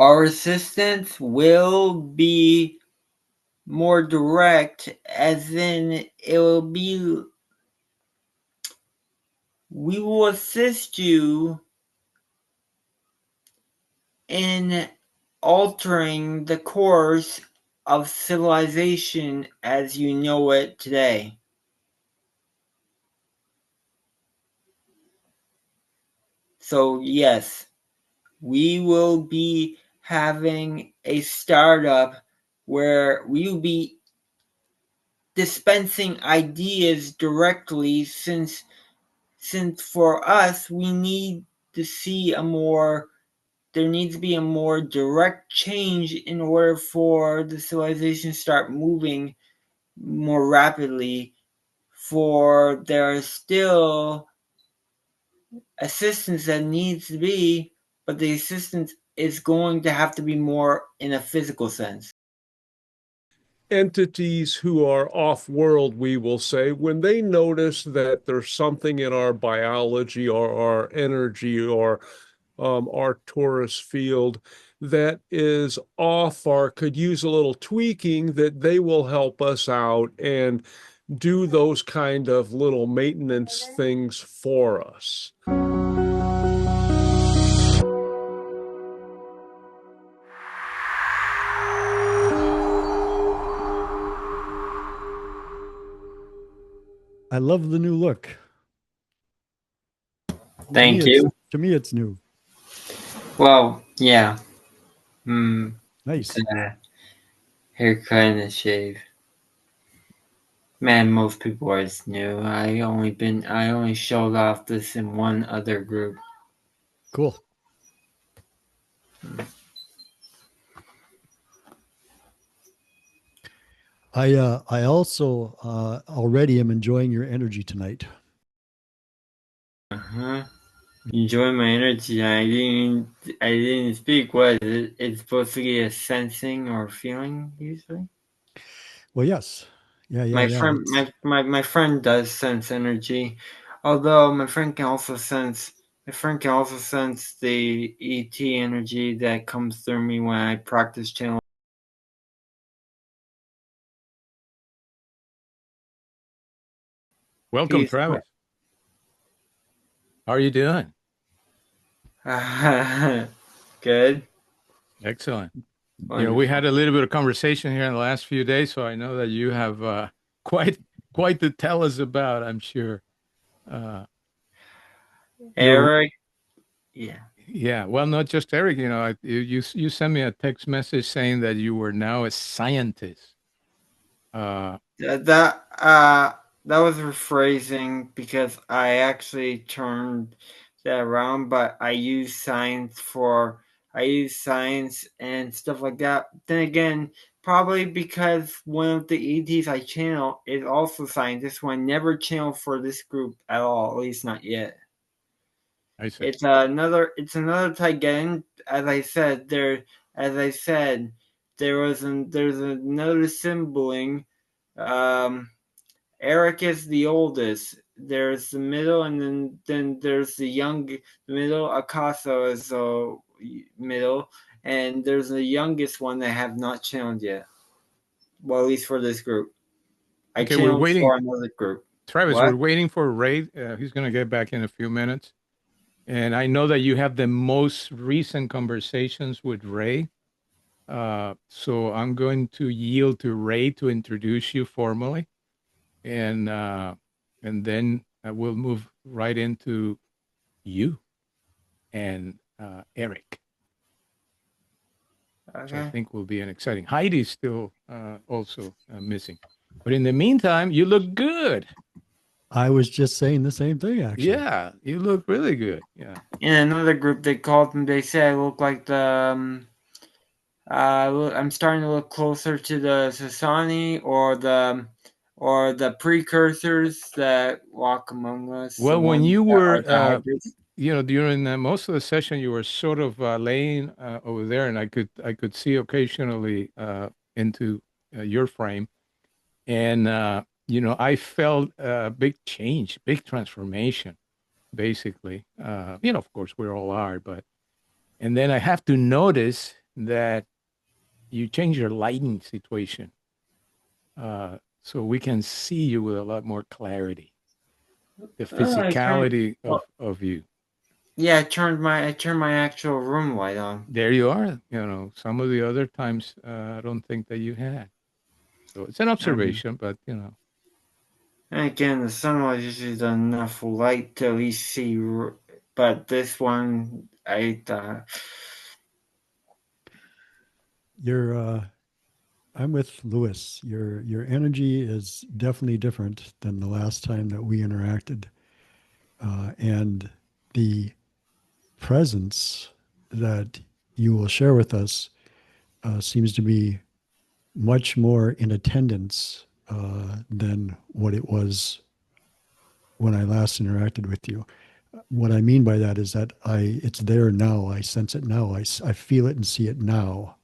Our assistance will be more direct, as in it will be, we will assist you in altering the course of civilization as you know it today. So yes, we will be having a startup where we will be dispensing ideas directly, since for us we need to see there needs to be a more direct change in order for the civilization to start moving more rapidly. For there is still assistance that needs to be, but the assistance is going to have to be more in a physical sense. Entities who are off-world, we will say, when they notice that there's something in our biology or our energy or our torus field that is off or could use a little tweaking, that they will help us out and do those kind of little maintenance things for us. I love the new look. Thank you. To me, it's new. Well, yeah. Nice. Haircut and a shave. Man, most people are new. I only showed off this in one other group. Cool. I also already am enjoying your energy tonight. Enjoy my energy. I didn't speak. What is it? It's supposed to be a sensing or feeling usually. Well, yes. Yeah. My friend does sense energy, although my friend can also sense the ET energy that comes through me when I practice channel. Welcome, Travis. How are you doing? Good. Excellent. Wonderful. You know, we had a little bit of conversation here in the last few days, so I know that you have quite to tell us about, I'm sure. Eric. Yeah. Well, not just Eric. You know, you sent me a text message saying that you were now a scientist. That was rephrasing, because I actually turned that around, but I use science and stuff like that. Then again, probably because one of the ETs I channel is also scientist, who I never channel for this group at all, at least not yet. I see. It's another Taygetan. There's another symboling. Eric is the oldest. There's the middle, and then there's the middle. Akaso is the middle, and there's the youngest one that I have not channeled yet. Well, at least for this group. I channeled for another group. Travis, we're waiting for Ray. He's going to get back in a few minutes. And I know that you have the most recent conversations with Ray. So I'm going to yield to Ray to introduce you formally. And then we'll move right into you and Eric. Okay. Which I think will be an exciting. Heidi's still also missing. But in the meantime, you look good. I was just saying the same thing, actually. Yeah, you look really good. Yeah. In another group, they said I look like the. I'm starting to look closer to the Sasani or the precursors that walk among us. Well, when you were, during most of the session, you were sort of laying over there, and I could see occasionally into your frame, and I felt a big change, big transformation, basically. Of course, we all are, and then I have to notice that you change your lighting situation, so we can see you with a lot more clarity. The physicality of you. Yeah, I turned my actual room light on. There you are. You know, some of the other times I don't think that you had. So it's an observation, but you know. And again, the sunlight usually does enough light to at least see, but this one, I thought. I'm with Lewis. Your energy is definitely different than the last time that we interacted, and the presence that you will share with us seems to be much more in attendance than what it was when I last interacted with you. What I mean by that is that it's there now. I sense it now. I feel it and see it now.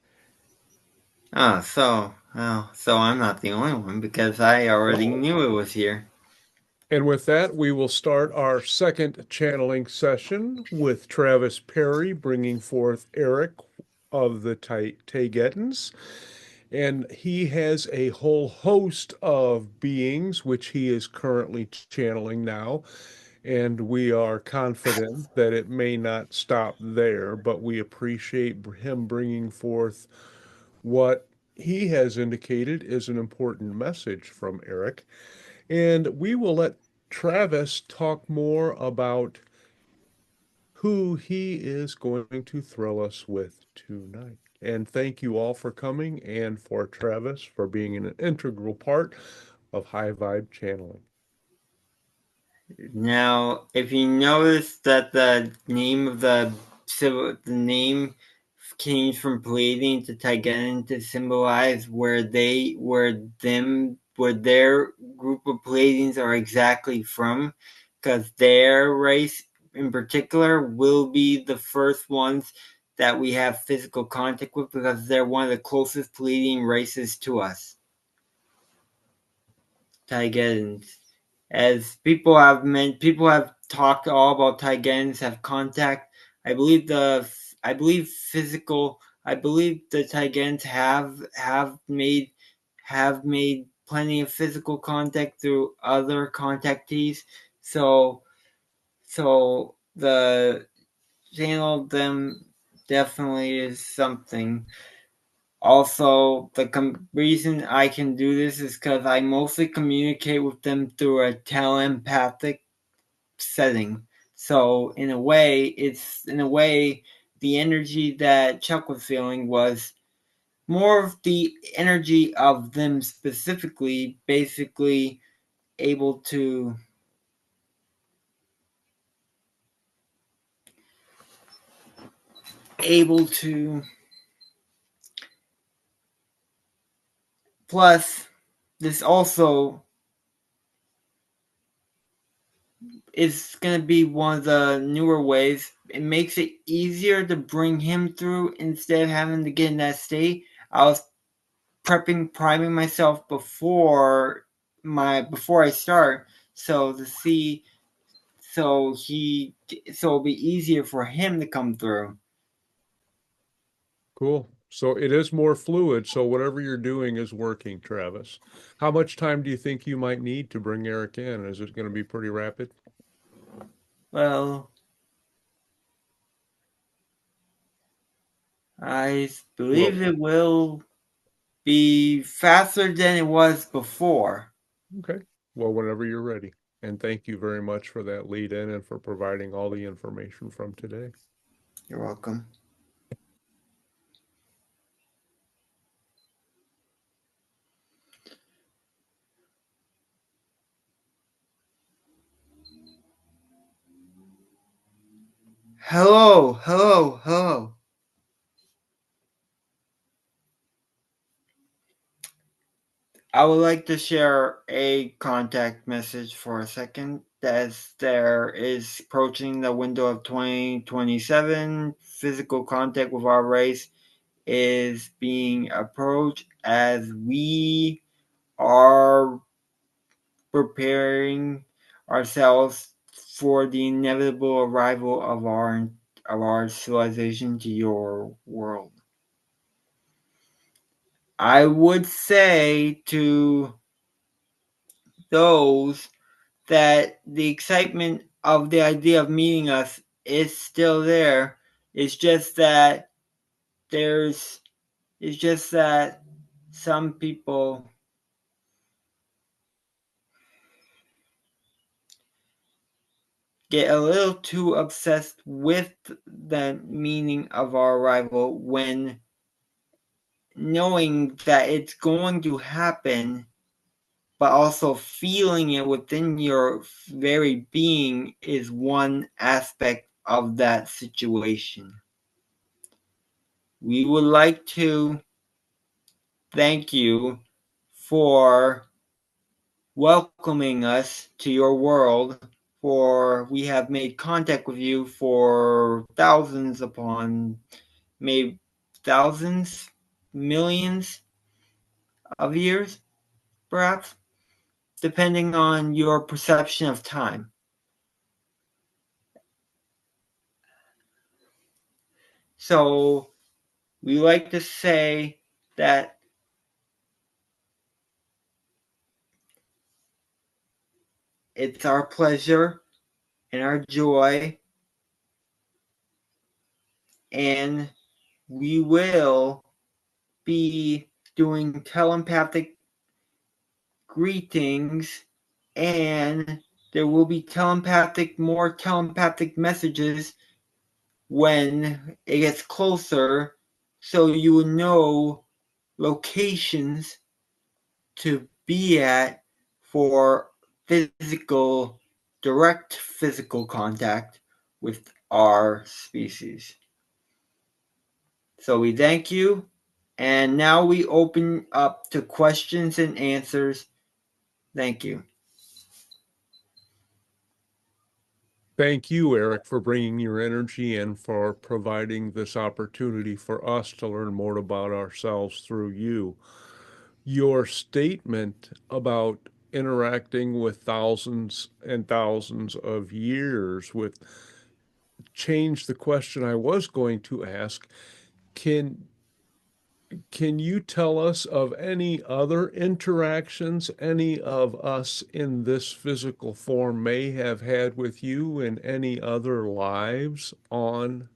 So I'm not the only one because I already knew it was here. And with that, we will start our second channeling session with Travis Perry bringing forth Eric of the Taygetans. And he has a whole host of beings which he is currently channeling now. And we are confident that it may not stop there, but we appreciate him bringing forth what he has indicated is an important message from Eric. And we will let Travis talk more about who he is going to thrill us with tonight. And thank you all for coming and for Travis for being an integral part of High Vibe Channeling. Now, if you notice that the name of the name came from Pleiadian to Taygetan to symbolize where their group of Pleiadians are exactly from, because their race in particular will be the first ones that we have physical contact with because they're one of the closest Pleiadian races to us. Taygetans. As people have talked all about Taygetans, have contact. I believe the Taygetans have made plenty of physical contact through other contactees. So the channel them definitely is something. Also, the reason I can do this is because I mostly communicate with them through a telepathic setting. So in a way, the energy that Chuck was feeling was more of the energy of them specifically, basically able to plus this also is going to be one of the newer ways. It makes it easier to bring him through instead of having to get in that state. I was priming myself before I start, so it'll be easier for him to come through. Cool. So it is more fluid. So whatever you're doing is working, Travis. How much time do you think you might need to bring Eric in? Is it going to be pretty rapid? Well, I believe it will be faster than it was before. Okay. Well, whenever you're ready. And thank you very much for that lead in and for providing all the information from today. You're welcome. Hello. I would like to share a contact message for a second. As there is approaching the window of 2027, physical contact with our race is being approached as we are preparing ourselves for the inevitable arrival of our civilization to your world. I would say to those that the excitement of the idea of meeting us is still there. It's just that some people get a little too obsessed with the meaning of our arrival when knowing that it's going to happen, but also feeling it within your very being is one aspect of that situation. We would like to thank you for welcoming us to your world, for we have made contact with you for thousands upon maybe thousands, millions of years, perhaps, depending on your perception of time. So we like to say that it's our pleasure and our joy, and we will be doing telepathic greetings, and there will be more telepathic messages when it gets closer, so you will know locations to be at for direct physical contact with our species. So we thank you, and now we open up to questions and answers. Thank you. Thank you, Eric, for bringing your energy and for providing this opportunity for us to learn more about ourselves through you. Your statement about interacting with thousands and thousands of years with changed the question I was going to ask. Can you tell us of any other interactions any of us in this physical form may have had with you in any other lives on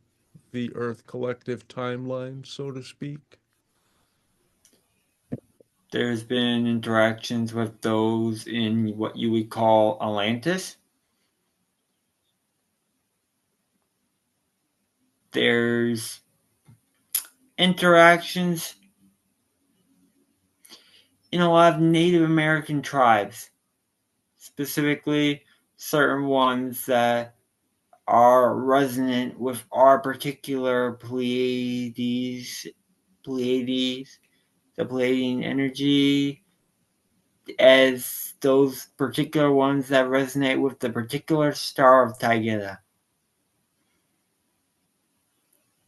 the Earth Collective timeline, so to speak? There's been interactions with those in what you would call Atlantis. There's interactions in a lot of Native American tribes, specifically certain ones that are resonant with our particular Pleiades, the Pleiadian energy, as those particular ones that resonate with the particular star of Taygetan.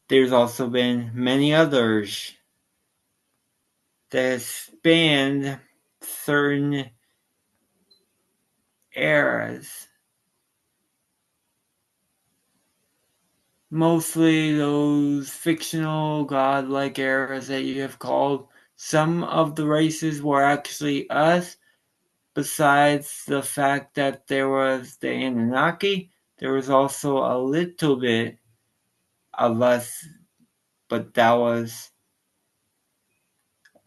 There's also been many others that span certain eras. Mostly those fictional godlike eras that you have called. Some of the races were actually us, besides the fact that there was the Anunnaki, there was also a little bit of us, but that was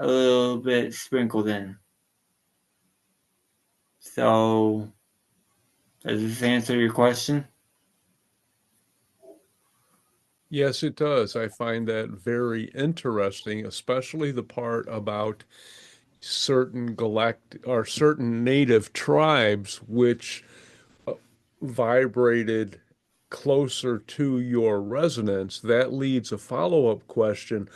a little bit sprinkled in. So, does this answer your question? Yes, it does. I find that very interesting, especially the part about certain galactic or certain native tribes which vibrated closer to your resonance. That leads a follow-up question.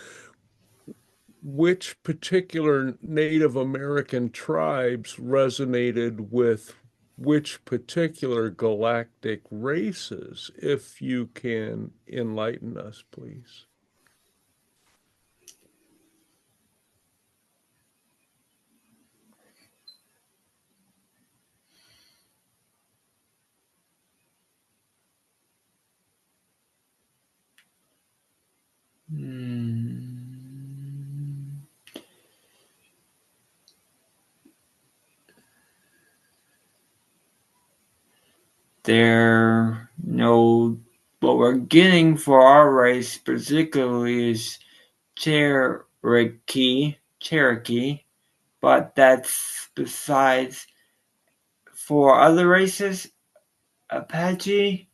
Which particular Native American tribes resonated with which particular galactic races, if you can enlighten us, please? there no what we're getting for our race particularly is Cherokee, but that's besides. For other races, Apache.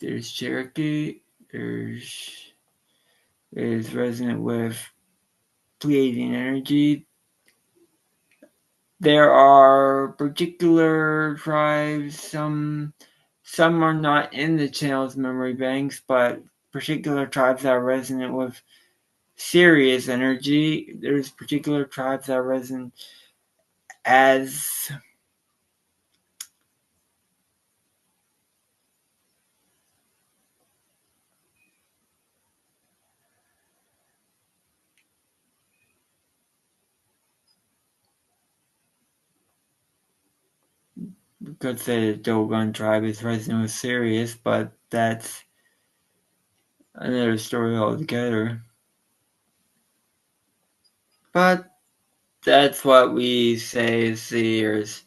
There's Cherokee. There's is resonant with Pleiadian energy. There are particular tribes. Some are not in the channel's memory banks, but particular tribes that are resonant with Sirius energy. There's particular tribes that are resonant as we could say the Dogon tribe is resonant with Sirius, but that's another story altogether. But that's what we say as seers.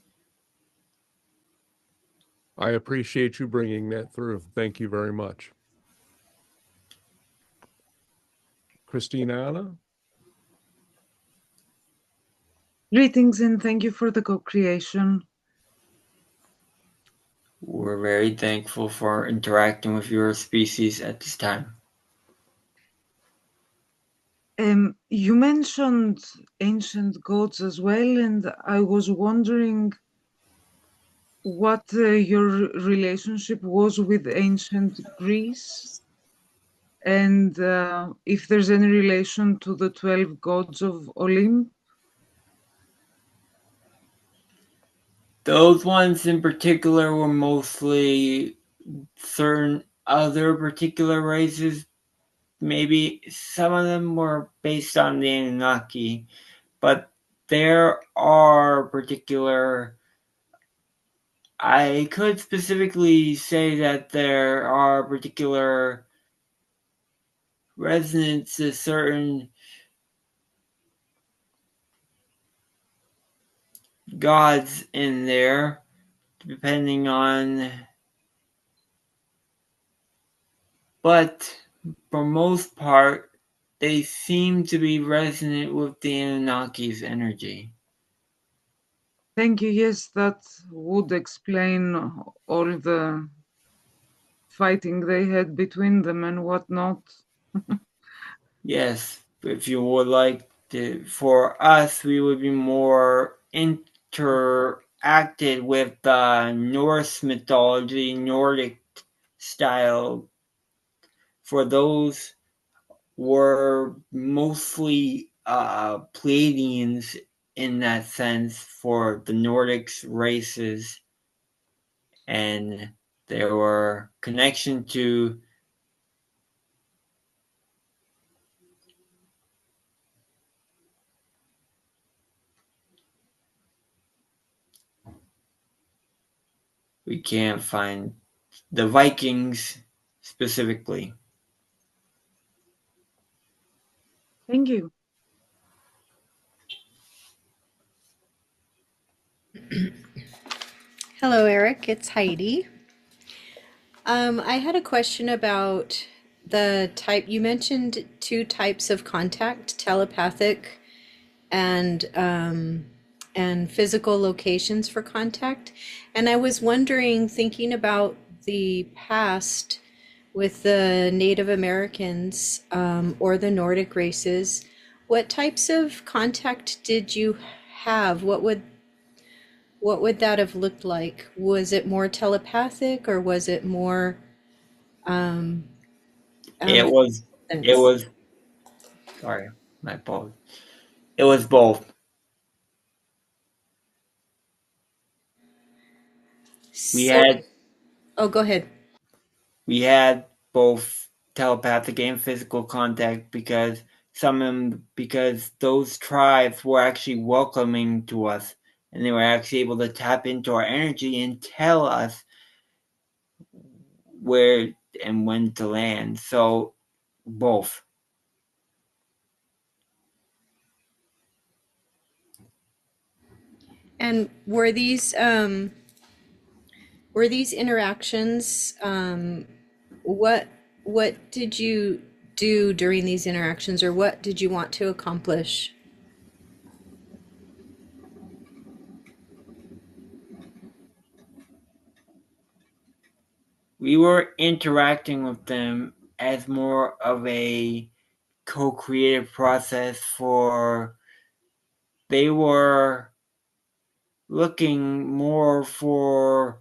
I appreciate you bringing that through. Thank you very much. Christina? Greetings and thank you for the co-creation. We're very thankful for interacting with your species at this time. You mentioned ancient gods as well, and I was wondering what your relationship was with ancient Greece, and if there's any relation to the 12 gods of Olymp. Those ones in particular were mostly certain other particular races. Maybe some of them were based on the Anunnaki, but there are particular. I could specifically say that there are particular resonance to certain gods in there, depending on. But for most part, they seem to be resonant with the Anunnaki's energy. Thank you. Yes, that would explain all the fighting they had between them and whatnot. Yes, if you would like to, for us, we would be more interacted with the Norse mythology, Nordic style. For those were mostly Pleiadians in that sense for the Nordics races, and there were connection to we can't find the Vikings specifically. Thank you. Hello, Eric. It's Heidi. I had a question about the type. You mentioned two types of contact: telepathic and physical locations for contact. And I was wondering, thinking about the past with the Native Americans or the Nordic races, what types of contact did you have? What would that have looked like? Was it more telepathic or was it more It was sense? sorry, my apologies. It was both. We So, had oh, go ahead. we had both telepathic and physical contact because some of them, because those tribes were actually welcoming to us, and they were actually able to tap into our energy and tell us where and when to land. So both. And were these interactions, what did you do during these interactions, or what did you want to accomplish? We were interacting with them as more of a co-creative process for, they were looking more for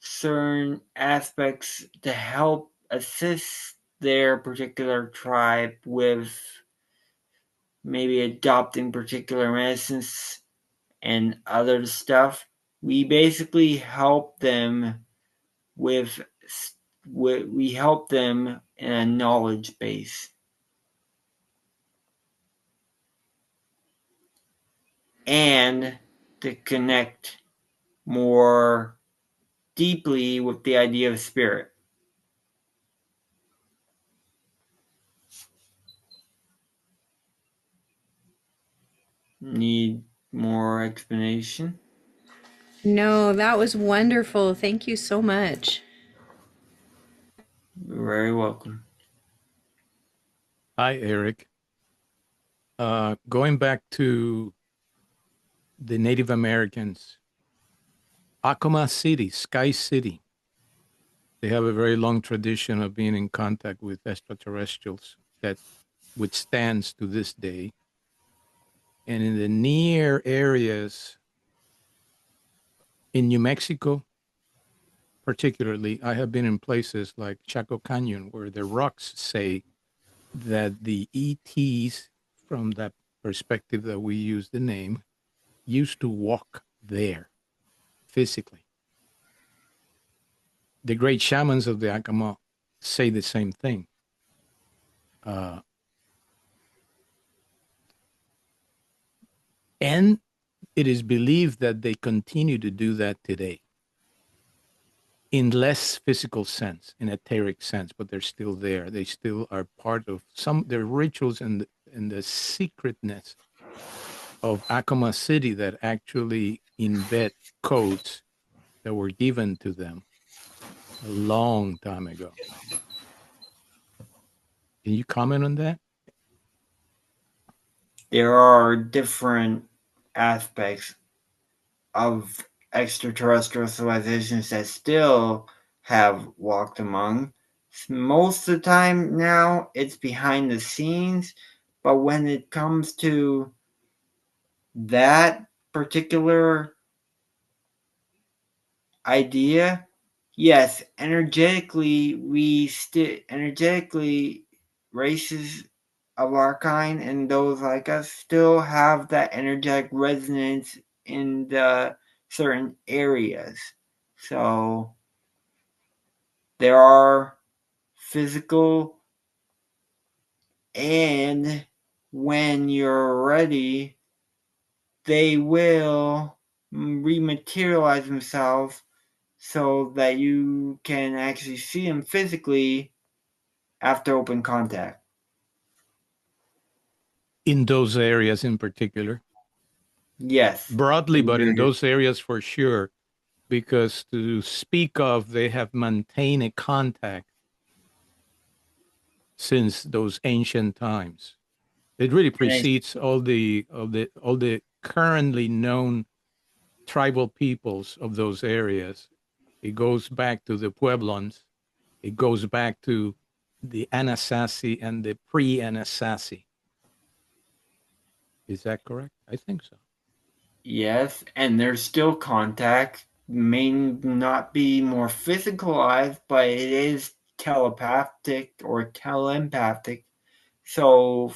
certain aspects to help assist their particular tribe with maybe adopting particular medicines and other stuff. We basically help them with we help them in a knowledge base and to connect more deeply with the idea of spirit. Need more explanation? No, that was wonderful. Thank you so much. You're very welcome. Hi, Eric. Going back to the Native Americans, Acoma City, Sky City, they have a very long tradition of being in contact with extraterrestrials that withstands to this day. And in the near areas in New Mexico, particularly, I have been in places like Chaco Canyon where the rocks say that the ETs, from that perspective that we use the name, used to walk there physically. The great shamans of the Acoma say the same thing. And it is believed that they continue to do that today in less physical sense, in etheric sense, but they're still there. They still are part of some their rituals and the secretness of Acoma City that actually embed codes that were given to them a long time ago. Can you comment on that? There are different aspects of extraterrestrial civilizations that still have walked among. Most of the time now, it's behind the scenes, but when it comes to that particular idea, yes, energetically, races of our kind and those like us still have that energetic resonance in the certain areas. So there are physical, and when you're ready, they will rematerialize themselves so that you can actually see them physically after open contact. In those areas in particular? Yes. Broadly, but in those areas for sure, because to speak of, they have maintained a contact since those ancient times. It really precedes all the currently known tribal peoples of those areas. It goes back to the Pueblans. It goes back to the Anasazi and the pre-Anasazi. Is that correct? I think so. Yes, and there's still contact. May not be more physicalized, but it is telepathic or telepathic. So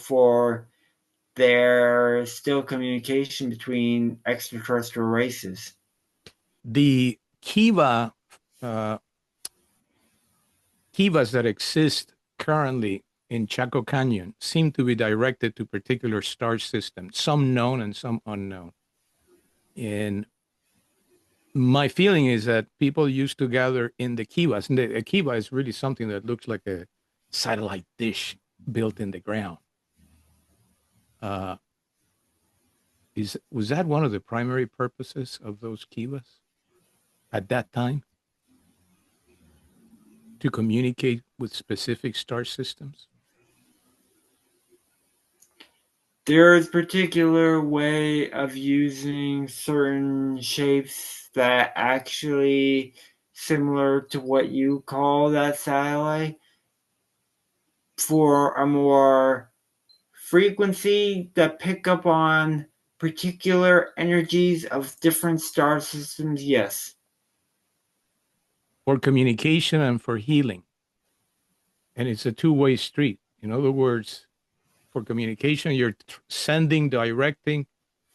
there's still communication between extraterrestrial races. The kivas that exist currently in Chaco Canyon seem to be directed to particular star systems, some known and some unknown. And my feeling is that people used to gather in the kivas, and the kiva is really something that looks like a satellite dish built in the ground. Was that one of the primary purposes of those kivas at that time? To communicate with specific star systems? There's particular way of using certain shapes that actually similar to what you call that satellite for a more frequency that pick up on particular energies of different star systems, yes. For communication and for healing. And it's a two-way street. In other words, for communication, you're sending, directing,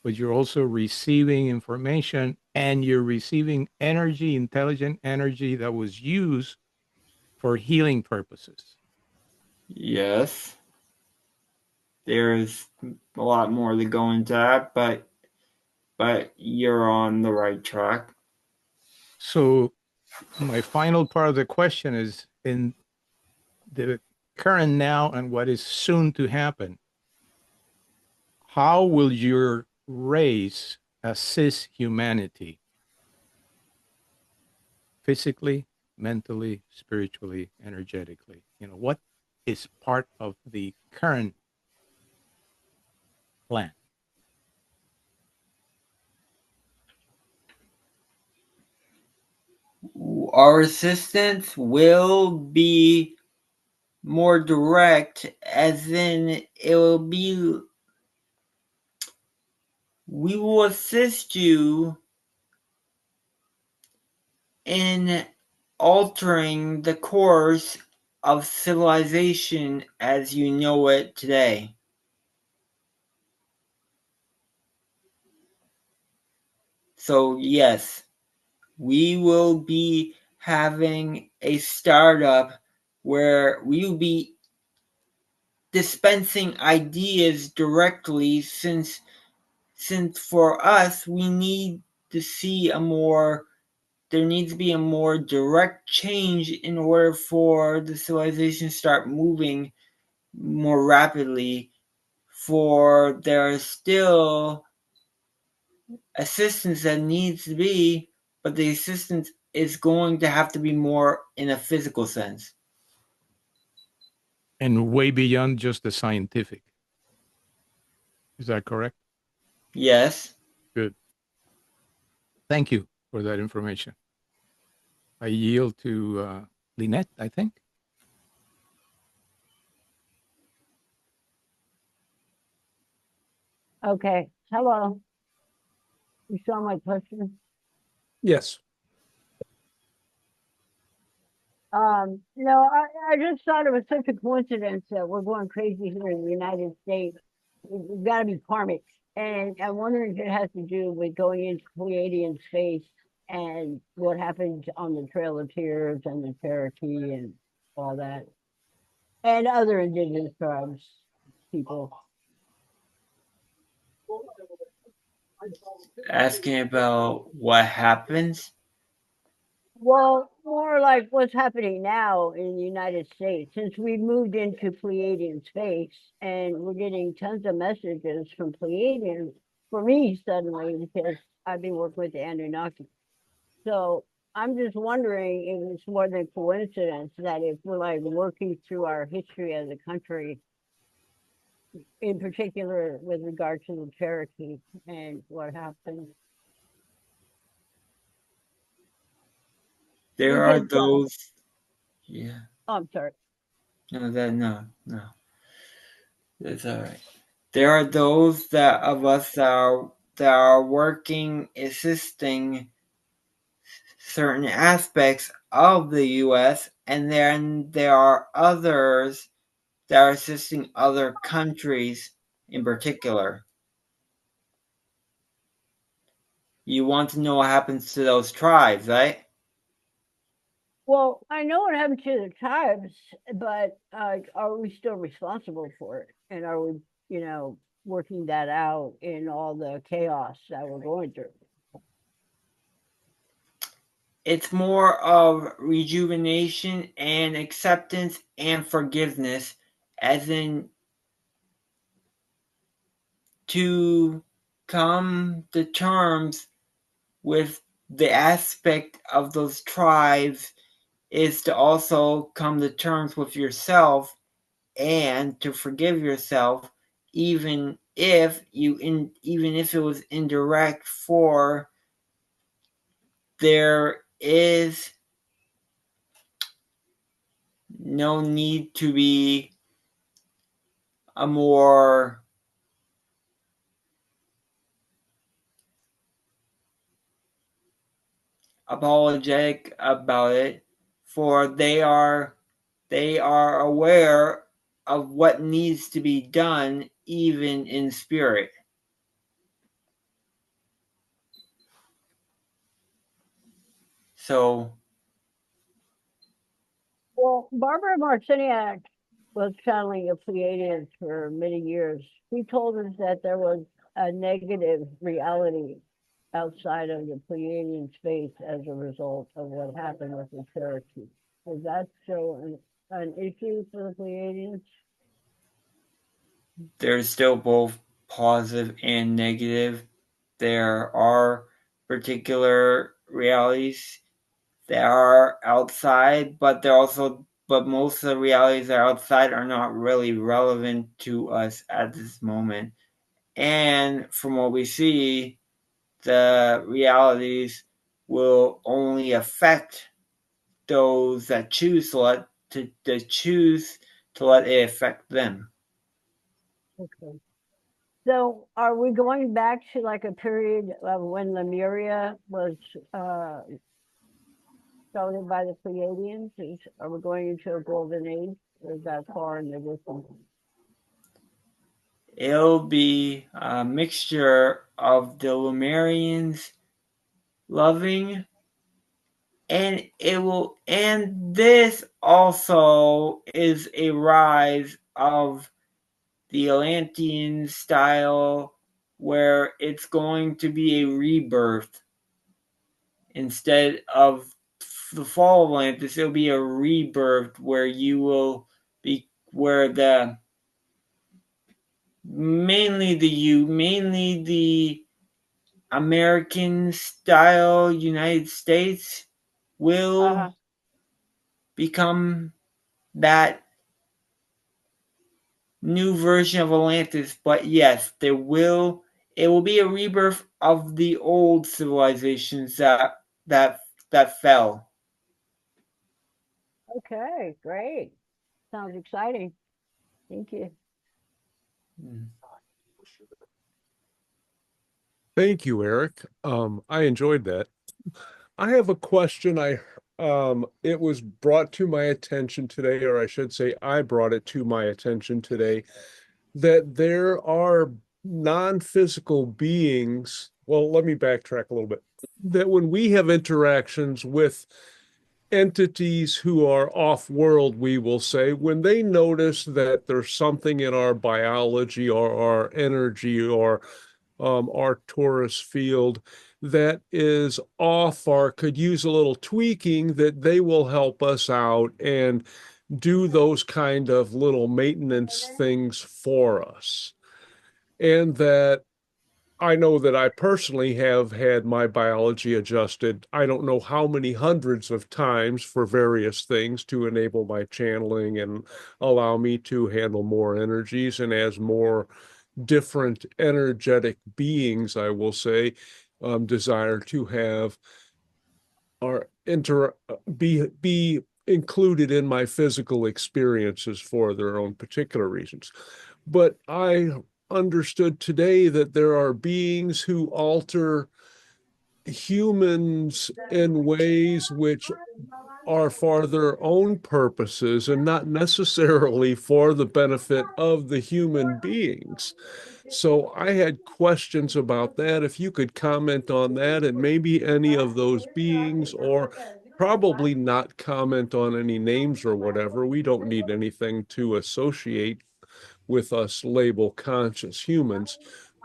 but you're also receiving information, and you're receiving energy, intelligent energy that was used for healing purposes. Yes. There's a lot more to go into that, but you're on the right track. So my final part of the question is, in the current now and what is soon to happen, how will your race assist humanity physically, mentally, spiritually, energetically? What is part of the current plan? Our assistance will be more direct, as in it will be, we will assist you in altering the course of civilization as you know it today. So yes, we will be having a startup where we will be dispensing ideas directly, since for us we need to see there needs to be a more direct change in order for the civilization to start moving more rapidly. For there is still assistance that needs to be, but the assistance is going to have to be more in a physical sense. And way beyond just the scientific. Is that correct? Yes. Good. Thank you for that information. I yield to Lynette, I think. Okay. Hello. You saw my question? Yes. No, I just thought it was such a coincidence that we're going crazy here in the United States. We've got to be karmic. And I'm wondering if it has to do with going into Pleiadian space and what happened on the Trail of Tears and the Cherokee and all that. And other indigenous tribes, people. Asking about what happens? Well, more like what's happening now in the United States, since we moved into Pleiadian space and we're getting tons of messages from Pleiadians for me suddenly because I've been working with the Anunnaki. So I'm just wondering if it's more than coincidence that if we're like working through our history as a country, in particular with regard to the Cherokee and what happened. There are those. Yeah. Oh, I'm sorry. No. That's all right. There are those of us that are working, assisting certain aspects of the U.S., and then there are others that are assisting other countries in particular. You want to know what happens to those tribes, right? Well, I know what happened to the tribes, but are we still responsible for it? And are we, working that out in all the chaos that we're going through? It's more of rejuvenation and acceptance and forgiveness, as in to come to terms with the aspect of those tribes is to also come to terms with yourself and to forgive yourself, even if it was indirect. For there is no need to be a more apologetic about it, for they are aware of what needs to be done, even in spirit. So, Well, Barbara Marciniak was channeling the Pleiadians for many years. She told us that there was a negative reality outside of the Pleiadian space as a result of what happened with the Cherokee. Is that still an issue for the Pleiadians? there's still both positive and negative. There are particular realities that are outside, but most of the realities that are outside are not really relevant to us at this moment. And from what we see, the realities will only affect those that choose to let it affect them. Okay. So are we going back to like a period of when Lemuria was started by the Pleiadians? Are we going into a golden age, or is that far in the distance? It'll be a mixture of the Lemurians loving, and this also is a rise of the Atlantean style, where it's going to be a rebirth instead of the fall of Atlantis. It'll be a rebirth where you will be where the mainly the American style United States will become that new version of Atlantis. But yes, it will be a rebirth of the old civilizations that fell. Okay, great. Sounds exciting. Thank you. Thank you, Eric. I enjoyed that. I have a question. It was brought to my attention today, or I should say, I brought it to my attention today, that there are non-physical beings. Well, let me backtrack a little bit. That when we have interactions with entities who are off-world, we will say, when they notice that there's something in our biology or our energy or our torus field that is off or could use a little tweaking, that they will help us out and do those kind of little maintenance things for us. And that I know that I personally have had my biology adjusted, I don't know how many hundreds of times for various things to enable my channeling and allow me to handle more energies. And as more different energetic beings, I will say, desire to have or be included in my physical experiences for their own particular reasons. But I understood today that there are beings who alter humans in ways which are for their own purposes and not necessarily for the benefit of the human beings. So I had questions about that. If you could comment on that, and maybe any of those beings or probably not comment on any names or whatever. We don't need anything to associate with us label conscious humans,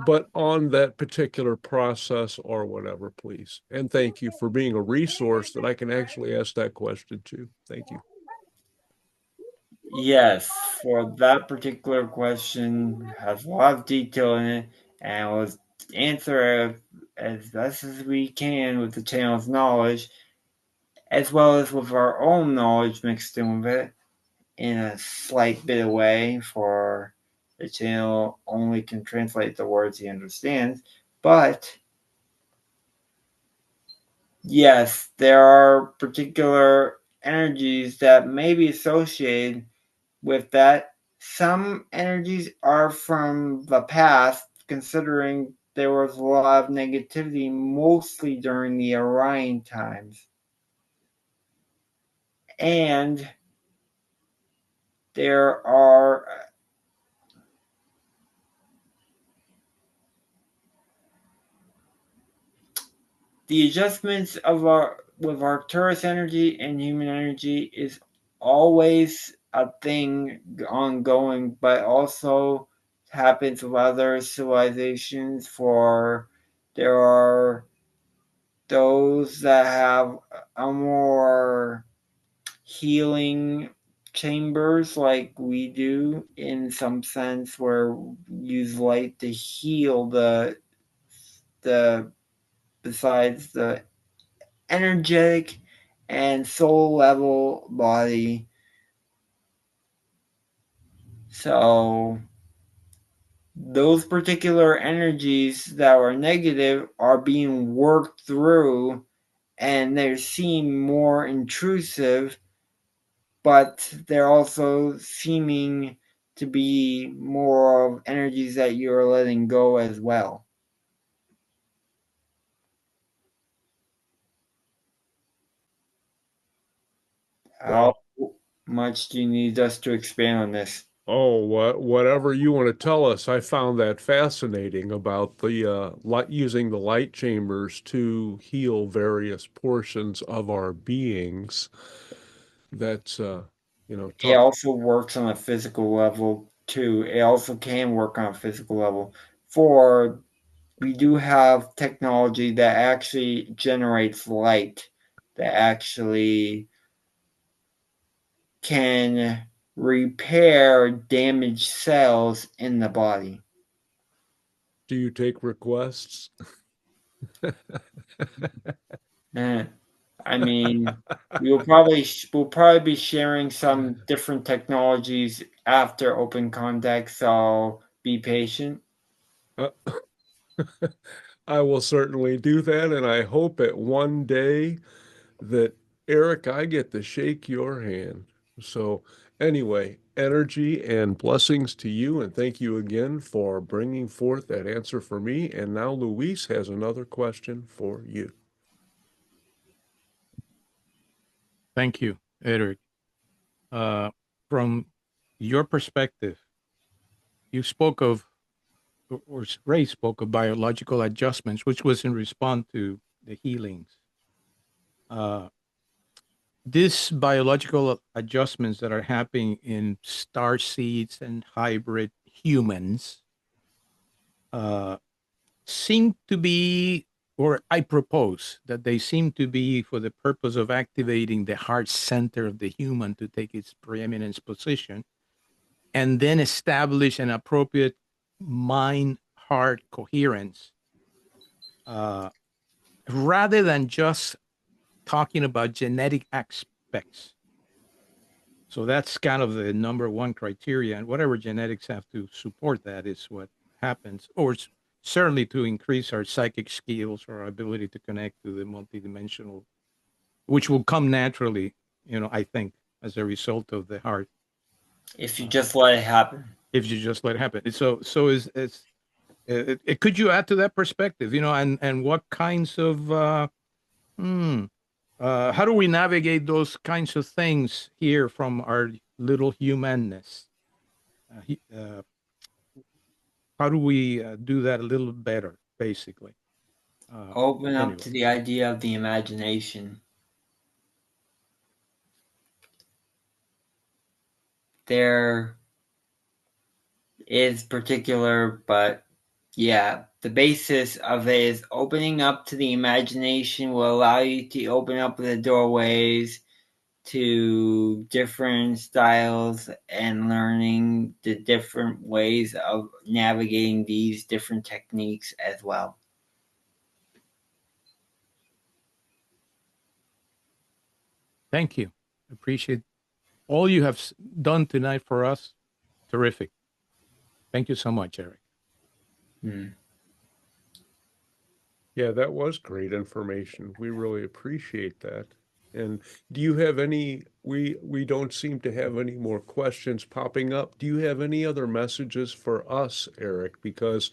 but on that particular process or whatever, please. And thank you for being a resource that I can actually ask that question to. Thank you. Yes, for that particular question, has a lot of detail in it, and we'll answer as best as we can with the channel's knowledge, as well as with our own knowledge mixed in with it, in a slight bit of way, for the channel only can translate the words he understands. But yes, there are particular energies that may be associated with that. Some energies are from the past, considering there was a lot of negativity, mostly during the Orion times. And there are the adjustments of with Arcturus energy and human energy is always a thing ongoing, but also happens with other civilizations. For there are those that have a more healing chambers like we do, in some sense, where we use light to heal the besides the energetic and soul level body. So those particular energies that are negative are being worked through, and they're seem more intrusive, but they're also seeming to be more of energies that you're letting go as well. How much do you need us to expand on this? Oh, whatever you want to tell us. I found that fascinating about the using the light chambers to heal various portions of our beings. That's It also works on a physical level too. It also can work on a physical level. For we do have technology that actually generates light, that actually can repair damaged cells in the body. Do you take requests? I mean, we'll probably be sharing some different technologies after open contact, so be patient. I will certainly do that, and I hope that one day that, Eric, I get to shake your hand. So anyway, energy and blessings to you, and thank you again for bringing forth that answer for me. And now Luis has another question for you. Thank you, Eric. From your perspective, you spoke of, or Ray spoke of biological adjustments, which was in response to the healings. These biological adjustments that are happening in star seeds and hybrid humans seem to be, or I propose that they seem to be for the purpose of activating the heart center of the human to take its preeminence position, and then establish an appropriate mind heart coherence, rather than just talking about genetic aspects. So that's kind of the number one criteria, and whatever genetics have to support that is what happens, or certainly to increase our psychic skills or our ability to connect to the multidimensional, which will come naturally, I think, as a result of the heart. If you just let it happen. If you just let it happen. So could you add to that perspective, and what kinds of, how do we navigate those kinds of things here from our little humanness? How do we do that a little better, basically? Open up to the idea of the imagination. there is particular, but yeah, the basis of it is opening up to the imagination will allow you to open up the doorways to different styles and learning the different ways of navigating these different techniques as well. Thank you. Appreciate all you have done tonight for us. Terrific. Thank you so much, Eric. Yeah, that was great information. We really appreciate that. And do you have any, we don't seem to have any more questions popping up. Do you have any other messages for us, Eric? Because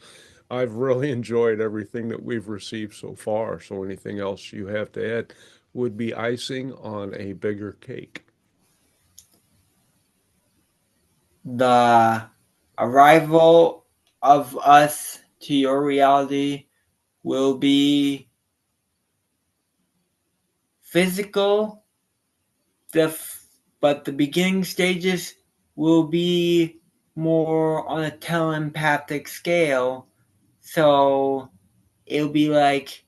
I've really enjoyed everything that we've received so far. So anything else you have to add would be icing on a bigger cake. The arrival of us to your reality will be physical, but the beginning stages will be more on a telepathic scale. So it'll be like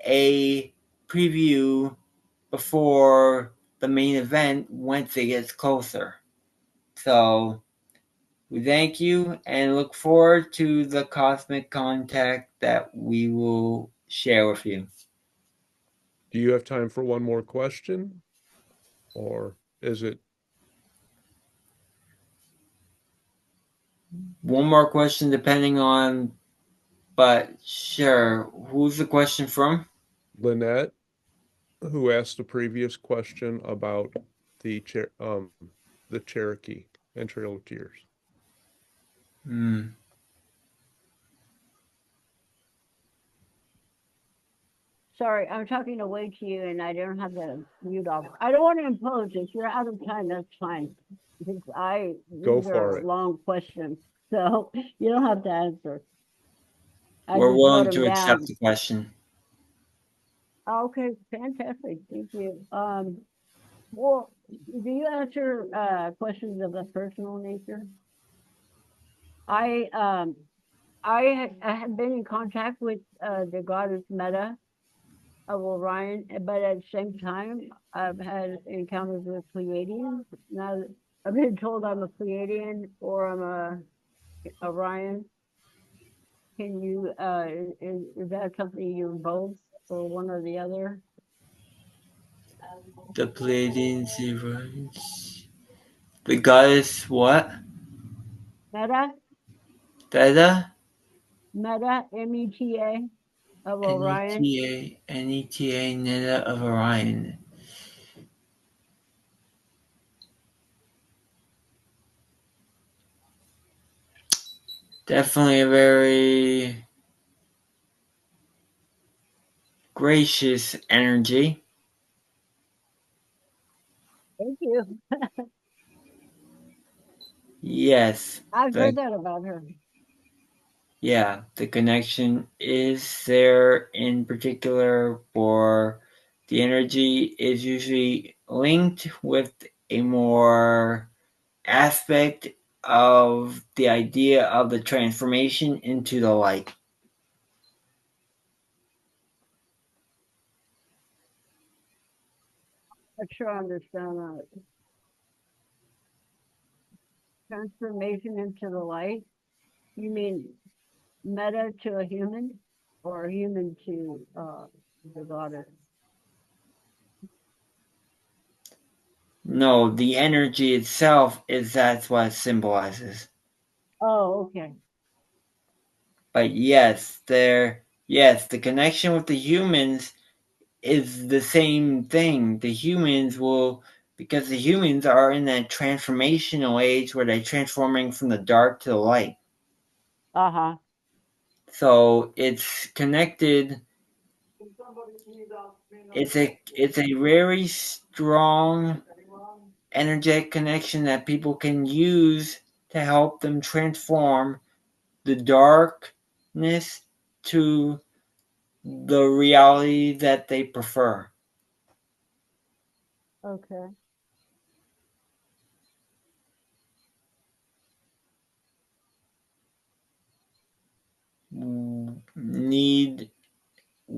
a preview before the main event once it gets closer. So we thank you and look forward to the cosmic contact that we will share with you. Do you have time for one more question? Or is it? One more question depending on, but sure. Who's the question from? Lynette, who asked the previous question about the Cherokee and Trail of Tears. Sorry, I'm talking away to you and I don't have the mute off. I don't want to impose. If you're out of time, that's fine. Because these are long questions, so you don't have to answer. We're willing to accept the question. Okay, fantastic. Thank you. Well, do you answer questions of a personal nature? I have been in contact with the goddess Meta of Orion, but at the same time, I've had encounters with Pleiadians. Now, I've been told I'm a Pleiadian or I'm a Orion. Can you, is that something you're both or one or the other? The Pleiadians, the goddess what? Meta? Theta? Meta, M-E-T-A, of Orion. N-E-T-A, Neta of Orion. Definitely a very gracious energy. Thank you. Yes. I've heard that about her. Yeah, the connection is there in particular for the energy is usually linked with a more aspect of the idea of the transformation into the light. I'm sure I understand that. Transformation into the light? You mean meta to a human or a human to the goddess? No, the energy itself that's what it symbolizes. Oh, okay. But yes, the connection with the humans is the same thing. The humans will, because the humans are in that transformational age where they're transforming from the dark to the light. Uh-huh. So it's connected. It's a very strong energetic connection that people can use to help them transform the darkness to the reality that they prefer. Okay.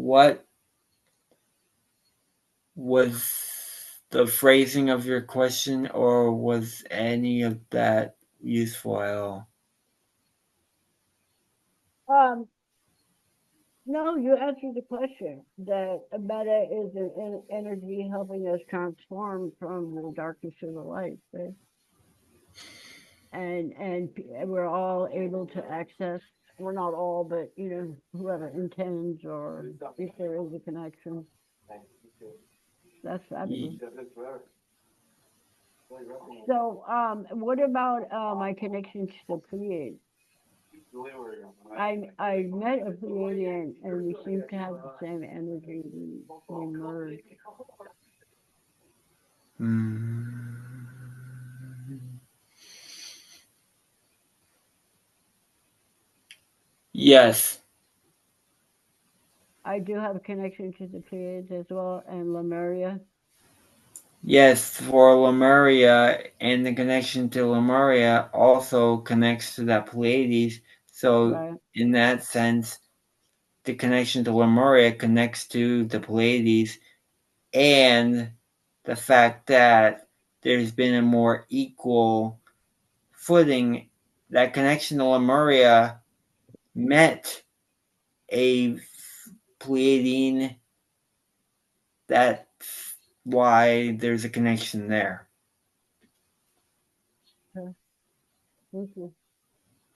what was the phrasing of your question, or was any of that useful at all? Um, no, you answered the question that meta is an energy helping us transform from the darkness to the light, right? And we're all able to access. We're not all, but whoever intends or if there is a connection. That's fabulous. So, what about my connection to the Pleiades? I met a Pleiadian and we seem to have the same energy. We merge. Yes. I do have a connection to the Pleiades as well, and Lemuria. Yes, for Lemuria, and the connection to Lemuria also connects to that Pleiades. So, Right. in that sense, the connection to Lemuria connects to the Pleiades, and the fact that there's been a more equal footing. That connection to Lemuria met a Pleiadian. That's why there's a connection there. Okay. Thank you.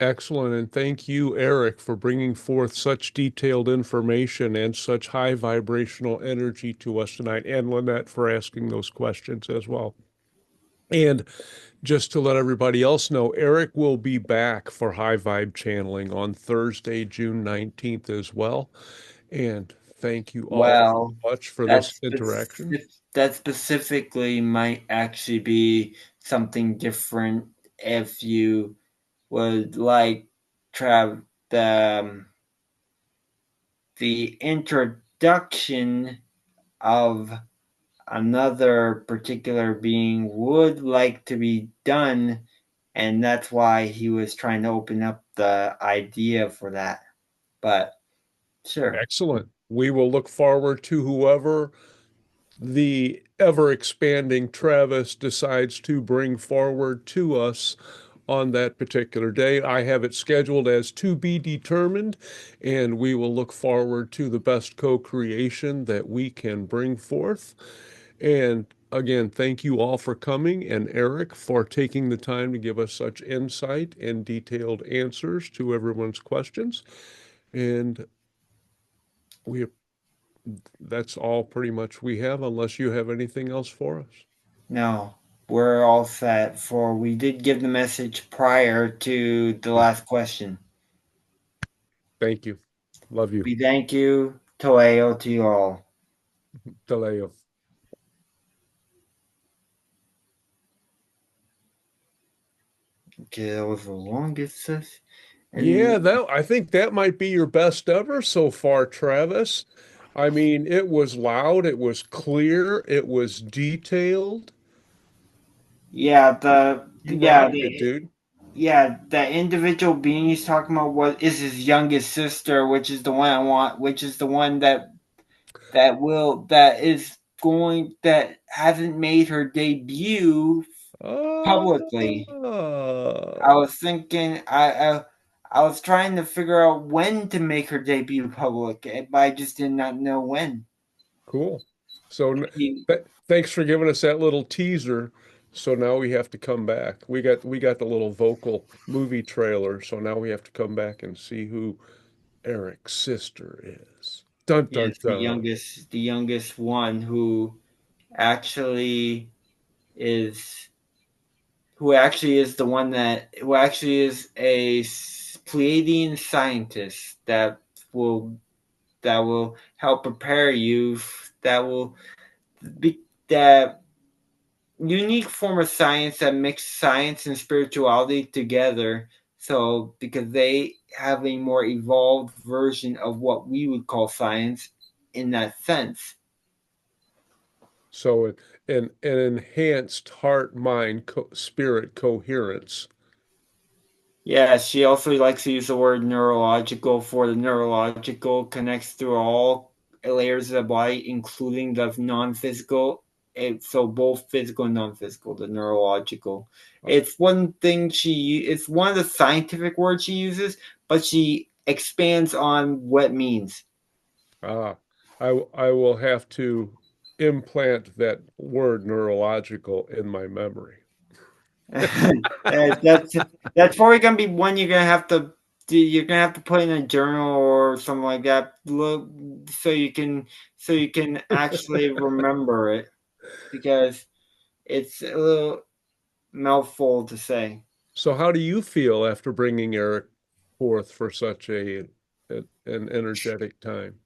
Excellent. And thank you, Eric, for bringing forth such detailed information and such high vibrational energy to us tonight, and Lynette for asking those questions as well. And just to let everybody else know, Eric will be back for high vibe channeling on Thursday, June 19th as well. And thank you all Well, so much for that this interaction. that specifically might actually be something different if you would like Trav the introduction of another particular being would like to be done, and that's why he was trying to open up the idea for that. But sure. Excellent. We will look forward to whoever the ever expanding Travis decides to bring forward to us on that particular day. I have it scheduled as to be determined, and we will look forward to the best co-creation that we can bring forth. And again, thank you all for coming, and Eric for taking the time to give us such insight and detailed answers to everyone's questions. And we that's all pretty much we have, unless you have anything else for us. No, we're all set for. We did give the message prior to the last question. Thank you. Love you. We thank you, Toeo, to you all. Taleo. Okay, that was the longest session. Yeah, I think that might be your best ever so far, Travis. I mean, it was loud, it was clear, it was detailed. Yeah, You rocked it, dude. the individual being he's talking about what is his youngest sister, which is the one I want, which is the one that hasn't made her debut publicly. I Oh, was thinking I was trying to figure out when to make her debut public, but I just did not know when. cool. So He, thanks for giving us that little teaser. So now we have to come back. We got the little vocal movie trailer, so now we have to come back and see who Eric's sister is. Dun dun yes, dun. the youngest one actually is who actually is a Pleiadian scientist will that will help prepare you. That will be that unique form of science that mixes science and spirituality together. So, because they have a more evolved version of what we would call science in that sense. So an enhanced heart mind spirit coherence. Yeah, she also likes to use the word neurological, for the neurological connects through layers of the body, including the non-physical. So both physical and non-physical, the neurological. It's one thing it's one of the scientific words she uses, but she expands on what it means. I will have to implant that word neurological in my memory. That's probably gonna be one you're gonna have to put in a journal or something like that. Look, so you can actually remember it, because it's a little mouthful to say. So how do you feel after bringing Eric forth for such an energetic time?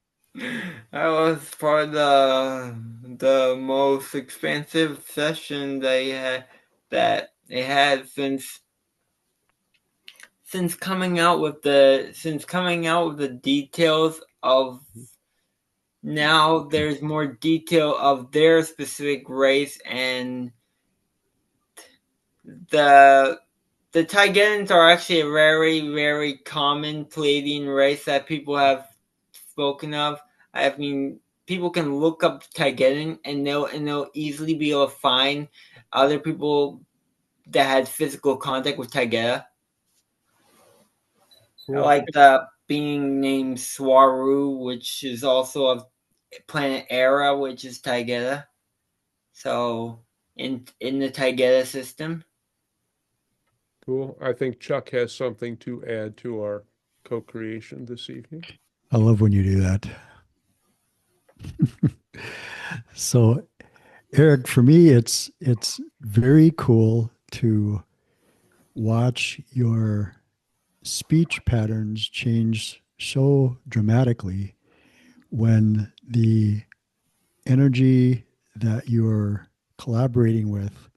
That was probably the most expansive session they had since coming out with the details of. Now there's more detail of their specific race, and the Taygetans are actually a very, very common Pleiadian race that people have spoken of. I mean, people can look up Taygetan and they'll easily be able to find other people that had physical contact with Taygeta. Cool. Like the being named Swaru, which is also of planet Era, which is Taygeta. So in the Taygeta system. Cool. I think Chuck has something to add to our co-creation this evening. I love when you do that. So, Eric, for me, it's very cool to watch your speech patterns change so dramatically when the energy that you're collaborating with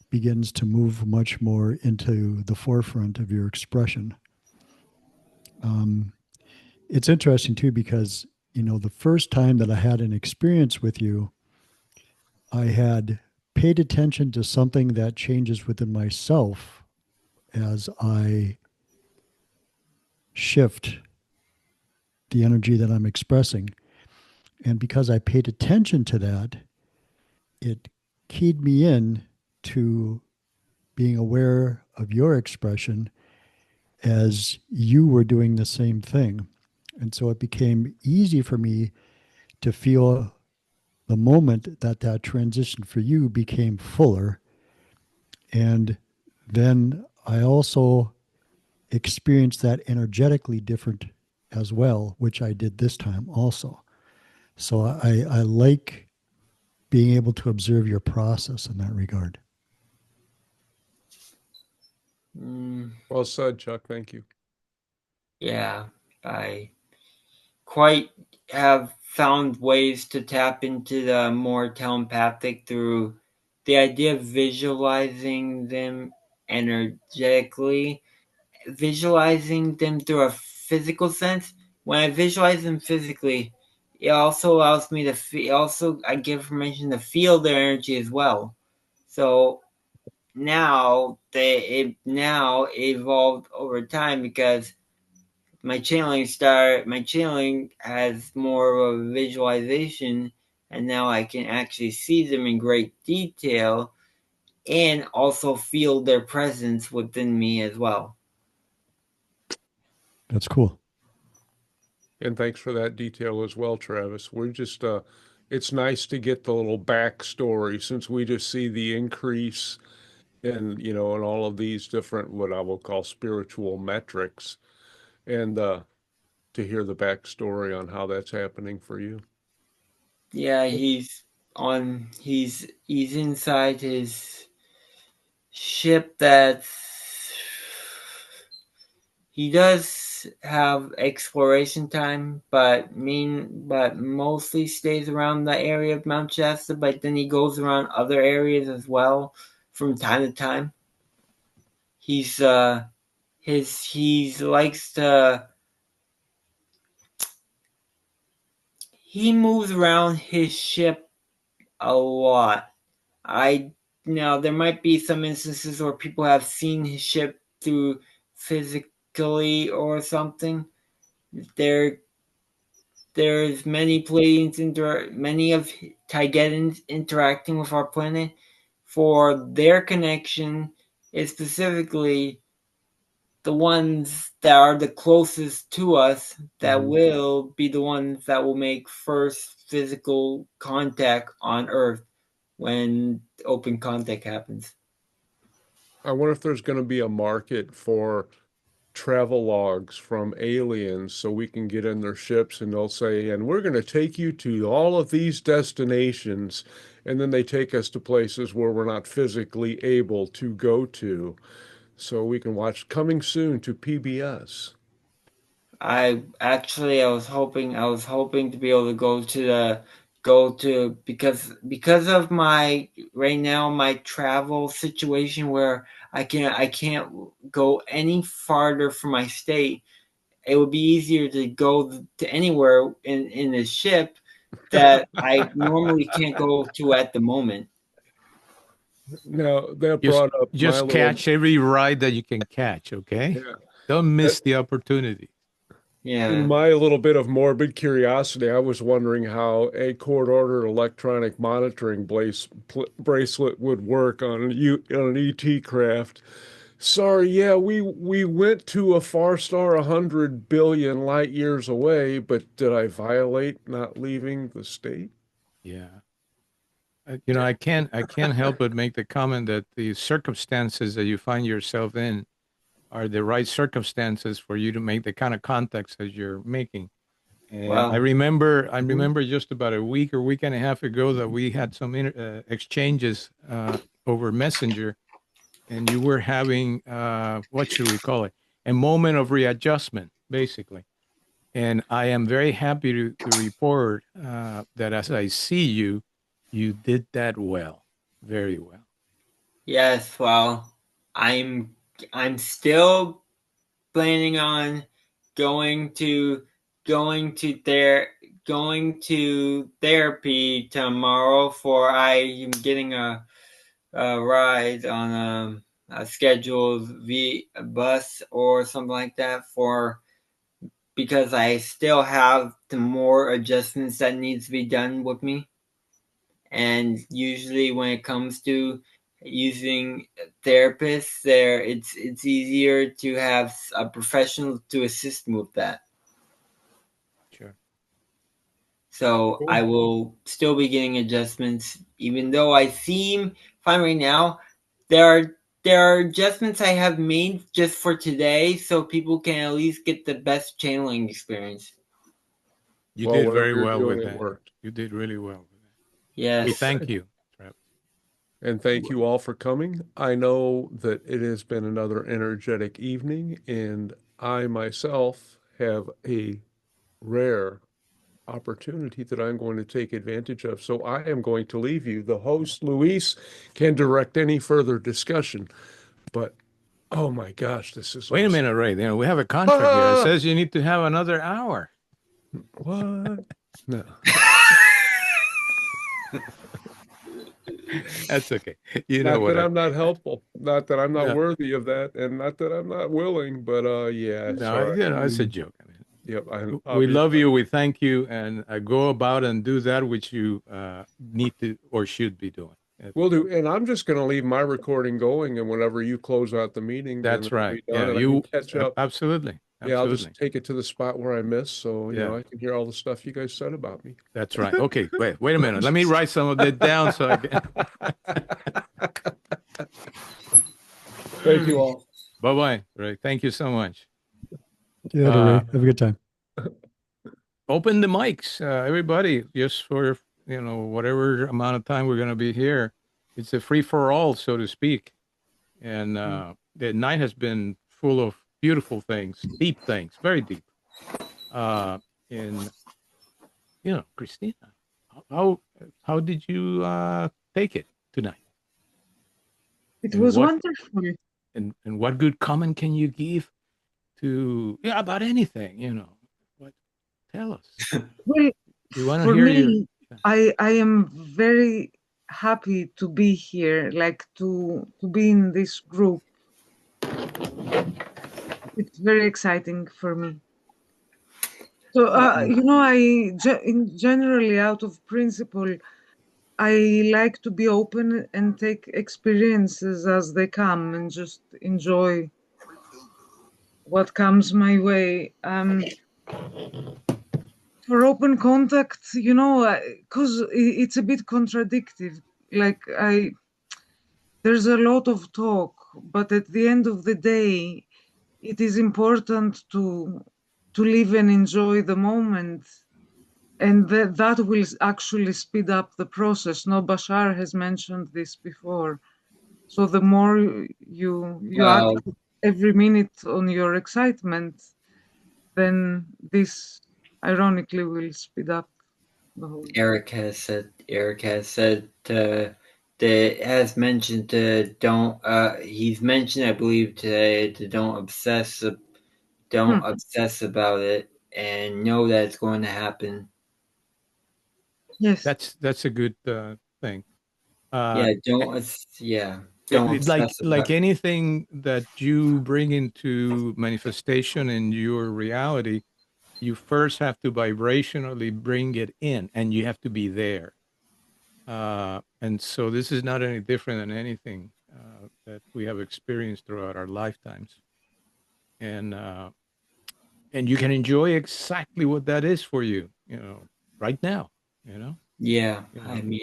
begins to move much more into the forefront of your expression. It's interesting too, because the first time that I had an experience with you, I had paid attention to something that changes within myself as I shift the energy that I'm expressing. And because I paid attention to that, it keyed me in to being aware of your expression as you were doing the same thing. And so it became easy for me to feel the moment that transition for you became fuller. And then I also experienced that energetically different as well, which I did this time also. So I like being able to observe your process in that regard. Well said, Chuck. Thank you. Yeah, I quite have found ways to tap into the more telepathic through the idea of visualizing them energetically, visualizing them through a physical sense. When I visualize them physically, it also allows me to I give permission to feel their energy as well. So now it evolved over time, because my channeling has more of a visualization, and now I can actually see them in great detail and also feel their presence within me as well. That's cool. And thanks for that detail as well, Travis. We're just it's nice to get the little backstory, since we just see the increase in in all of these different, what I will call, spiritual metrics, and to hear the backstory on how that's happening for you. Yeah, he's inside his ship. He does have exploration time, but mostly stays around the area of Mount Shasta, but then he goes around other areas as well from time to time. He likes to he moves around his ship a lot. Now there might be some instances where people have seen his ship through physically or something. there's many Pleiadians, many of Taygetans interacting with our planet for their connection is specifically the ones that are the closest to us that will be the ones that will make first physical contact on Earth when open contact happens. I wonder if there's going to be a market for travel logs from aliens so we can get in their ships and they'll say, and we're going to take you to all of these destinations. And then they take us to places where we're not physically able to go to. So we can watch coming soon to PBS. I was hoping to be able to go to because of my right now my travel situation where I can't go any farther from my state. It would be easier to go to anywhere in a ship that I normally can't go to at the moment. Now, that brought up just catch every ride that you can catch, okay? Yeah. Don't miss the opportunity. Yeah. In my little bit of morbid curiosity, I was wondering how a court-ordered electronic monitoring bracelet would work on an ET craft. Sorry, yeah, we went to a far star 100 billion light years away, but did I violate not leaving the state? Yeah. I can't help but make the comment that the circumstances that you find yourself in are the right circumstances for you to make the kind of contacts that you're making. And Wow. I remember just about a week or week and a half ago that we had some exchanges over Messenger, and you were having what should we call it? A moment of readjustment, basically. And I am very happy to report that as I see you, you did that well, very well. Yes, well, I'm still planning on going to therapy tomorrow for I am getting a ride on a scheduled bus or something like that because I still have the more adjustments that needs to be done with me. And usually when it comes to using therapists it's easier to have a professional to assist me with that. Sure. So Cool. I will still be getting adjustments, even though I seem fine right now. There are adjustments I have made just for today, so people can at least get the best channeling experience. You Well, did very whatever you're well doing, with it that. worked. You did really well with that. Yes. We thank you, Travis. And thank you all for coming. I know that it has been another energetic evening, and I myself have a rare opportunity that I'm going to take advantage of. So I am going to leave you. The host, Luis, can direct any further discussion. But oh my gosh, this is Wait a awesome. minute, Ray. We have a contract here. It says you need to have another hour. What? No. That's okay. You know Not what? that I'm not helpful, not that I'm not No. worthy of that, and not that I'm not willing, but yeah, No, sorry. it's a joke. I mean, Yep, we love you. We thank you, and go about and do that which you need to or should be doing. Will do. And I'm just going to leave my recording going, and whenever you close out the meeting, That's then right. it'll be done, Yeah, and I you can catch up. absolutely. Yeah, I'll Absolutely. just take it to the spot where I missed, so you Yeah. know I can hear all the stuff you guys said about me. That's right. Okay, wait a minute. Let me write some of that down so I can. Thank you all. Bye-bye, Ray. Thank you so much. Yeah, Ray. Have a good time. Open the mics, everybody, just for whatever amount of time we're going to be here. It's a free for all, so to speak. And the night has been full of beautiful things, deep things, very deep. And Christina, how did you take it tonight? It was wonderful. And what good comment can you give to about anything? What? Tell us. Well, We want to for hear me, you. I am very happy to be here, like to be in this group. It's very exciting for me. So, generally, out of principle, I like to be open and take experiences as they come and just enjoy what comes my way. For open contact, because it's a bit contradictive. Like there's a lot of talk, but at the end of the day, it is important to live and enjoy the moment, and that will actually speed up the process. No, Bashar has mentioned this before. So the more you act Well, every minute on your excitement, then this ironically will speed up the whole. Eric has said that has mentioned to don't he's mentioned, I believe, today, to don't obsess about it and know that it's going to happen. Yes. That's a good thing. Yeah, don't It's obsess like about. anything that you bring into manifestation in your reality, you first have to vibrationally bring it in, and you have to be there. And so this is not any different than anything that we have experienced throughout our lifetimes, and you can enjoy exactly what that is for you, right now. You know, Yeah, you I know.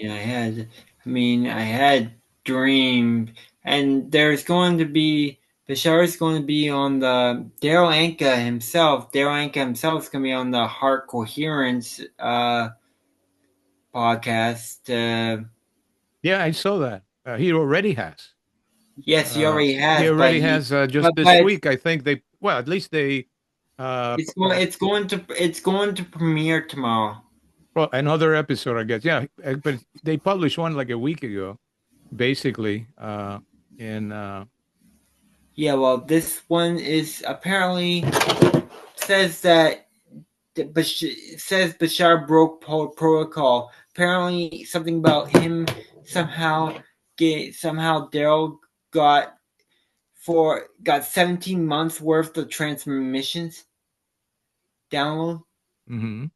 mean, I had dreamed, and there's going to be Bashar's going to be on the Daryl Anka himself. Daryl Anka himself is going to be on the Heart Coherence podcast. Yeah, I saw that. He already has. Yes, he already He has, already has just this but week. I think they, well, at least they, it's going to premiere tomorrow. well, another episode, I guess. Yeah, but they published one like a week ago, basically. And Yeah, well, this one is apparently says that says Bashar broke protocol. Apparently, something about him somehow Daryl got 17 months worth of transmissions download mhm.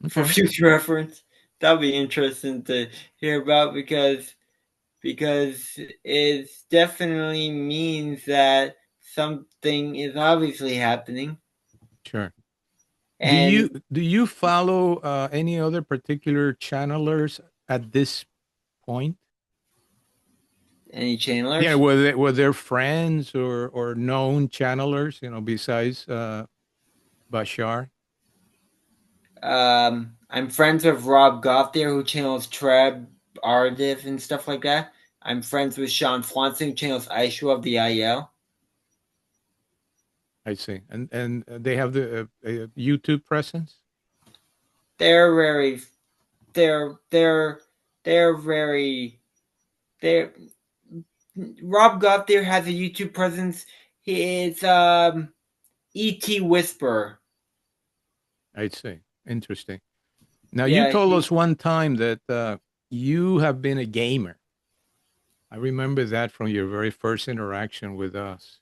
for Okay, future reference. That'll be interesting to hear about because it definitely means that something is obviously happening. sure. And Do you follow any other particular channelers at this point? any Yeah, channelers? were there friends or known channelers, besides Bashar? I'm friends with Rob Goff who channels Treb, Ardif, and stuff like that. I'm friends with Sean Flanson, who channels Aishu of the IL. I see. And they have the YouTube presence? They're very, they're very, they're. Rob Goff has a YouTube presence. He is ET Whisperer. I see. Interesting. Now, you Yeah, told us one time that you have been a gamer. I remember that from your very first interaction with us.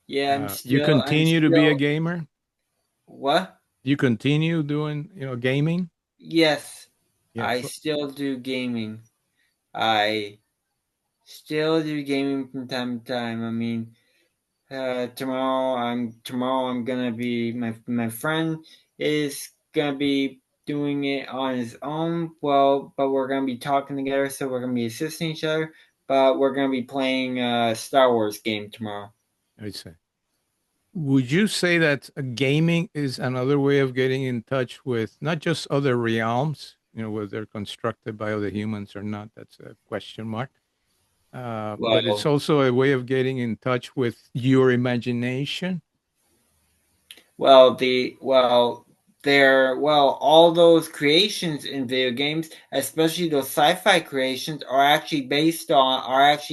yeah. You I'm continue to be a still. gamer? What? You continue doing, gaming? Yes, Yeah. I still do gaming. I still do gaming from time to time. I mean, tomorrow I'm gonna be my friend is gonna be doing it on his own. Well, but we're gonna be talking together, so we're gonna be assisting each other. But we're gonna be playing a Star Wars game tomorrow. I see. Would you say that gaming is another way of getting in touch with not just other realms, whether they're constructed by other humans or not? That's a question mark. But it's Well, also a way of getting in touch with your imagination. Well, all those creations in video games, especially those sci-fi creations, are actually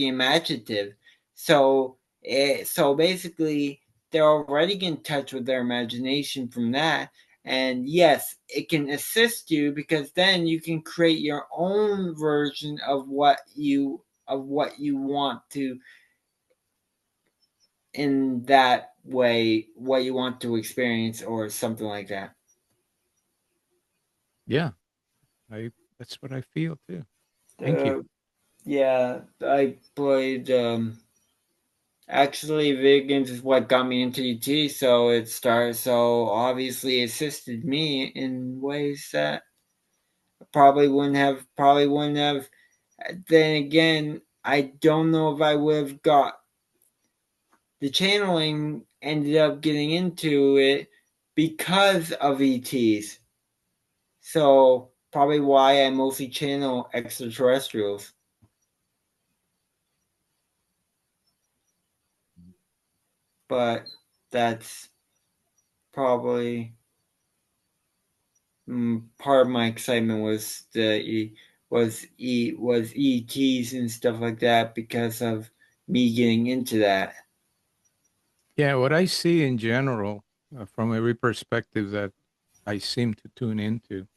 imaginative. So basically, they're already in touch with their imagination from that. And yes, it can assist you because then you can create your own version of what you want to in what you want to experience or something like that. Yeah, that's what I feel too. Thank you. Yeah, I played. Actually, video games is what got me into ET, so it started. So obviously, assisted me in ways that probably wouldn't have. Probably wouldn't have. Then again, I don't know if I would have got the channeling. Ended up getting into it because of ETs. So probably why I mostly channel extraterrestrials. But that's probably part of my excitement was was ETs and stuff like that because of me getting into that. Yeah, what I see in general, from every perspective that I seem to tune into,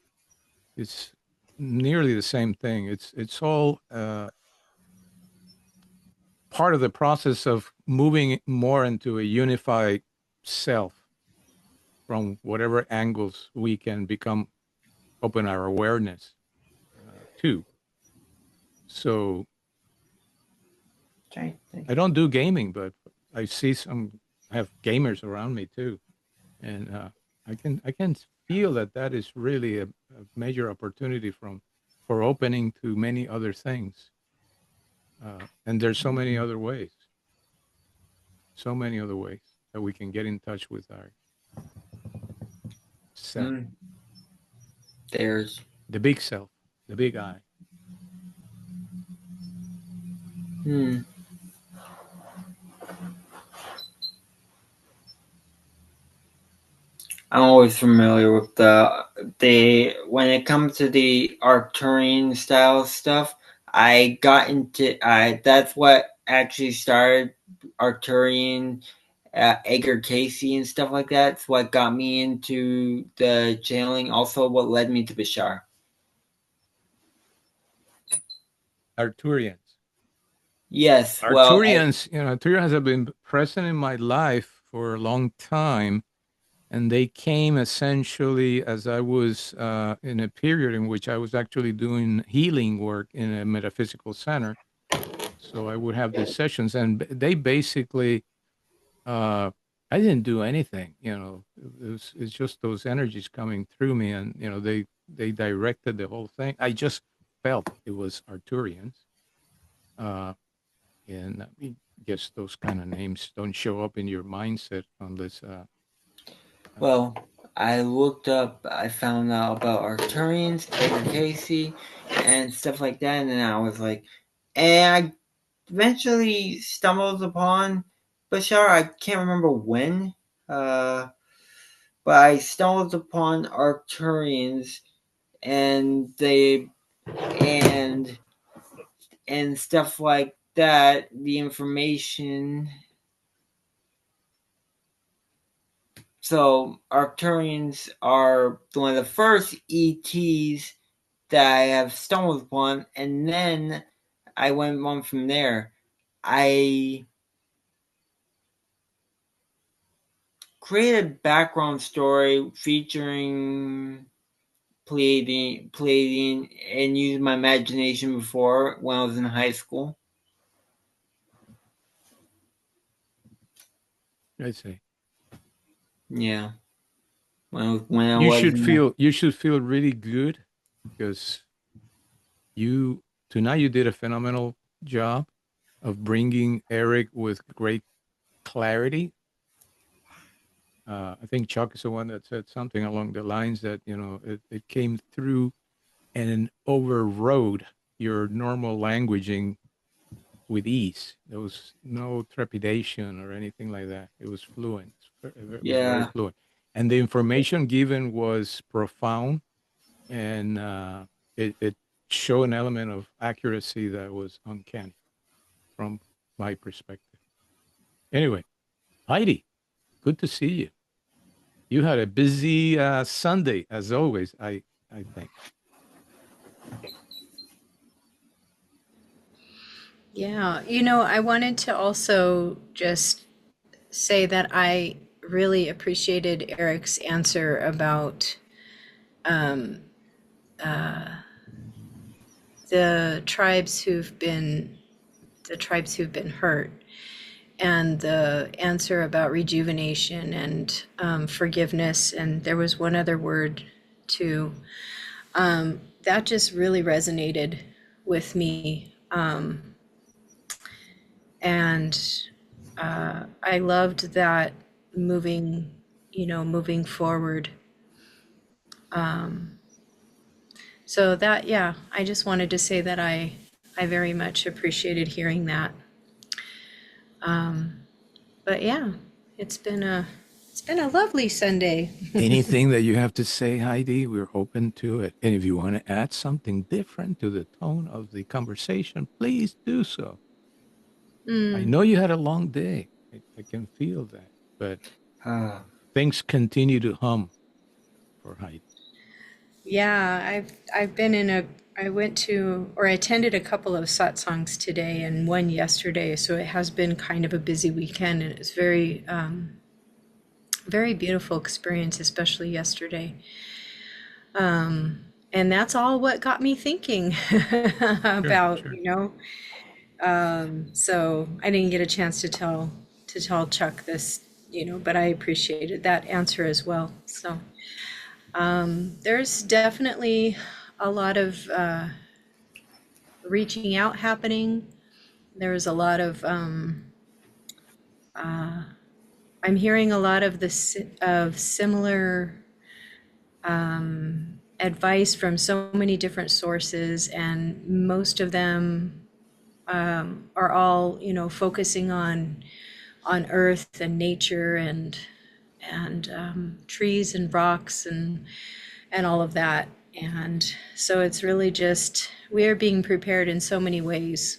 it's nearly the same thing. It's all part of the process of moving more into a unified self from whatever angles we can become open our awareness to. So Okay, I don't do gaming, but I see some. I have gamers around me too, and I can feel that is really a major opportunity for opening to many other things. And there's so many other ways that we can get in touch with our self, there's the big self, the big I. I'm always familiar with the when it comes to the Arcturian style stuff. I got into that's what actually started Arcturian, Edgar Casey and stuff like that. It's what got me into the channeling. Also, what led me to Bashar. Arcturians. Yes, Arcturians have been present in my life for a long time, and they came essentially as I was in a period in which I was actually doing healing work in a metaphysical center. So I would have these sessions, and they basically, I didn't do anything. It's just those energies coming through me, and they directed the whole thing. I just felt it was Arcturians. And I guess those kind of names don't show up in your mindset unless. well, I looked up. I found out about Arcturians, Edgar Casey, and stuff like that, and then I was like, and I eventually stumbled upon Bashar. I can't remember when, but I stumbled upon Arcturians, and they and stuff like that. The information. So Arcturians are one of the first ETs that I have stumbled upon, and then I went on from there. I created a background story featuring Pleiadian, and used my imagination before when I was in high school. I see. Yeah, when I You was should feel really good because tonight you did a phenomenal job of bringing Eric with great clarity. I think Chuck is the one that said something along the lines that it came through and overrode your normal languaging with ease. There was no trepidation or anything like that. It was fluent. It was very yeah. fluent, and the information given was profound, and it showed an element of accuracy that was uncanny from my perspective. Anyway, Heidi, good to see you. You had a busy Sunday, as always. I think. Yeah, I wanted to also just say that I really appreciated Eric's answer about the tribes who've been hurt, and the answer about rejuvenation and forgiveness, and there was one other word too. That just really resonated with me, and I loved that moving forward. So that, yeah, I just wanted to say that I very much appreciated hearing that. But yeah, it's been a lovely Sunday. Anything that you have to say, Heidi, we're open to it. And if you want to add something different to the tone of the conversation, please do so. I know you had a long day. I can feel that. But things continue to hum for Heidi. Yeah, I've been I went to, or I attended a couple of satsangs today and one yesterday, so it has been kind of a busy weekend, and it's very very beautiful experience, especially yesterday. And that's all what got me thinking about, Sure. So I didn't get a chance to tell Chuck this, but I appreciated that answer as well. So there's definitely a lot of reaching out happening. There's a lot of I'm hearing a lot of similar advice from so many different sources, and most of them are all, focusing on earth and nature and trees and rocks and all of that. And so it's really just, we are being prepared in so many ways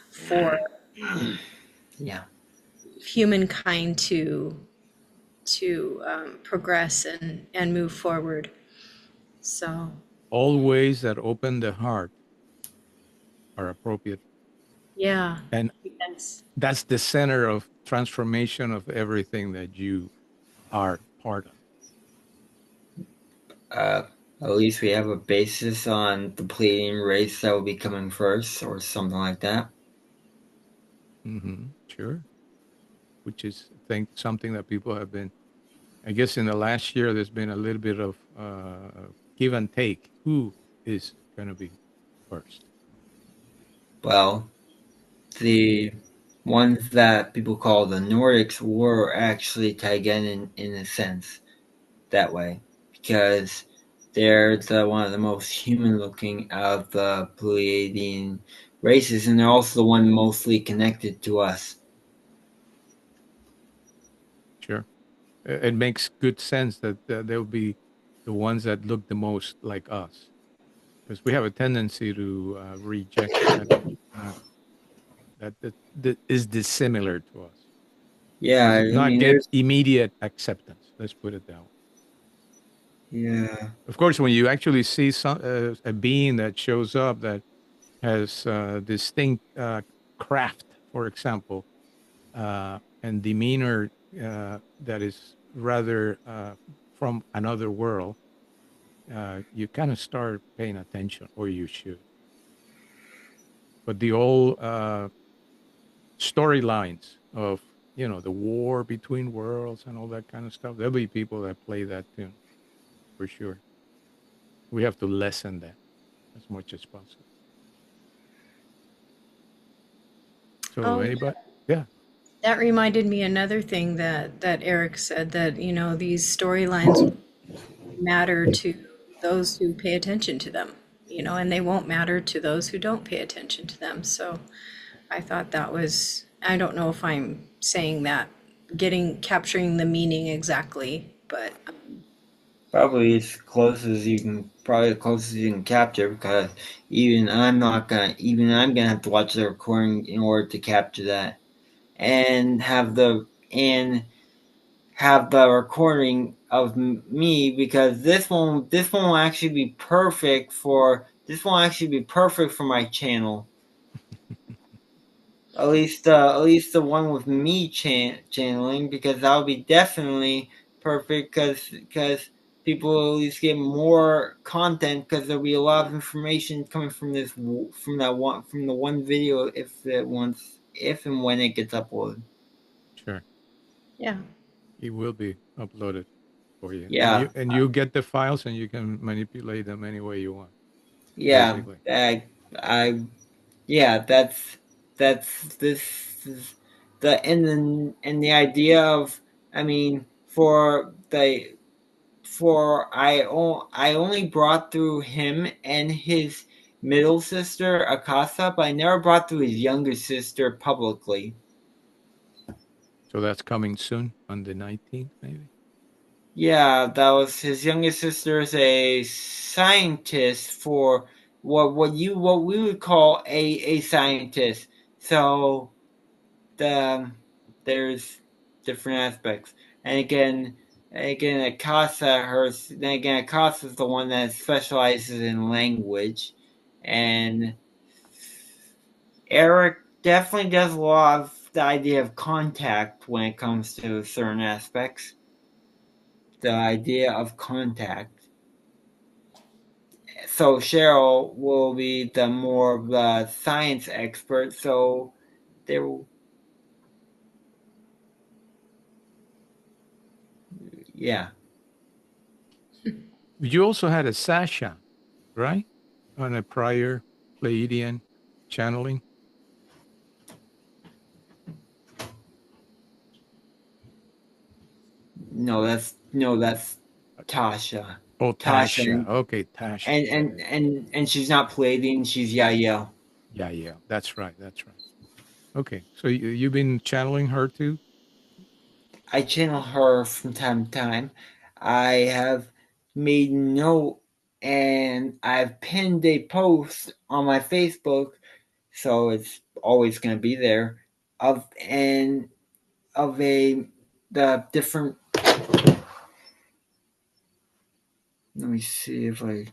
for humankind to progress and move forward. So all ways that open the heart are appropriate. Yeah. And Yes. that's the center of transformation of everything that you are part of. At least we have a basis on the Pleiadian race that will be coming first, or something like that. Sure. Which is, I think, something that people have been, I guess in the last year, there's been a little bit of give and take. Who is going to be first? Well, the ones that people call the Nordics were actually Taygetan in a sense, that way, because they're one of the most human-looking of the Pleiadian races, and they're also the one mostly connected to us. Sure. It makes good sense that they'll be the ones that look the most like us, because we have a tendency to reject that is dissimilar to us. Yeah, Does not get immediate acceptance. Let's put it that way. Yeah. Of course, when you actually see a being that shows up that has distinct craft, for example, and demeanor that is rather from another world, you kind of start paying attention, or you should. But the old storylines of, the war between worlds and all that kind of stuff, there'll be people that play that tune, for sure. We have to lessen that as much as possible. So anybody? Yeah. That reminded me another thing that Eric said, that, these storylines matter to those who pay attention to them, and they won't matter to those who don't pay attention to them. So I thought that was, I don't know if I'm saying that, capturing the meaning exactly, but probably as close as you can capture, because even I'm gonna have to watch the recording in order to capture that, and have the recording of me, because this won't actually be perfect for my channel. At least the one with me channeling, because that would be definitely perfect. Because people will at least get more content, because there'll be a lot of information coming from the one video if and when it gets uploaded. Sure. Yeah. It will be uploaded for you. Yeah. And you get the files and you can manipulate them any way you want. Yeah, Basically. I yeah, that's this is the idea of, I mean, I only brought through him and his middle sister Akasa, but I never brought through his younger sister publicly. So that's coming soon on the 19th, maybe. Yeah, that was his younger sister is a scientist for what we would call a scientist. So there's different aspects. And again, Akasa is the one that specializes in language, and Eric definitely does a lot of the idea of contact when it comes to certain aspects. The idea of contact. So Cheryl will be the more of the science expert. So there, yeah. You also had a Sasha, right? On a prior Pleiadian channeling. No, that's Tasha. Oh, Tasha, Tasha. Okay, Tasha. and she's not Pleiadian. She's Yael. Yeah. That's right. That's right. Okay. So you've been channeling her too? I channel her from time to time. I have made note, and I've pinned a post on my Facebook, so it's always going to be there, of the different. Let me see if I.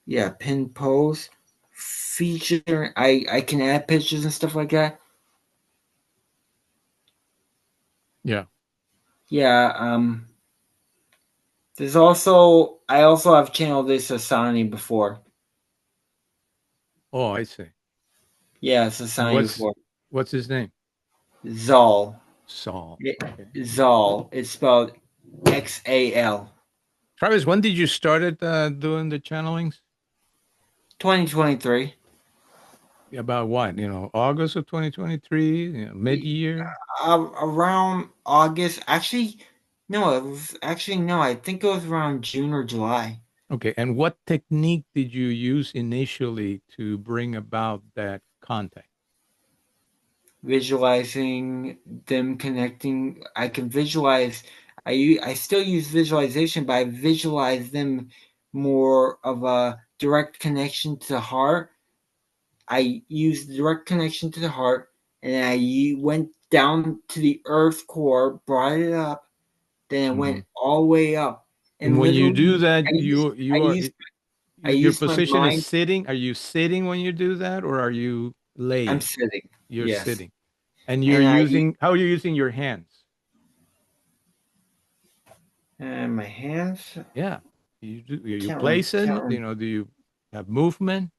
Yeah, pin post feature. I can add pictures and stuff like that. Yeah. Yeah. I also have channeled this Asani before. Oh, I see. Yeah, And Asani before. what's his name? Zal. Saul. Okay. Zal. It's spelled XAL. Travis, when did you started doing the channelings? 2023. About what? August of 2023, mid-year. Around August. Actually, no. It was actually no. I think it was around June or July. Okay. And what technique did you use initially to bring about that contact? Visualizing them connecting. I can visualize. I still use visualization, but I visualize them more of a direct connection to the heart. I used direct connection to the heart, and I went down to the earth core, brought it up, then it went all the way up, And and when you do literally, that, I you are used your my position is mind. sitting. Are you sitting when you do that, or are you I'm laying? sitting. You're Yes, sitting, and you're and using. How are you using your hands? and my hands. Yeah, you do. You Can't placing. Do you have movement?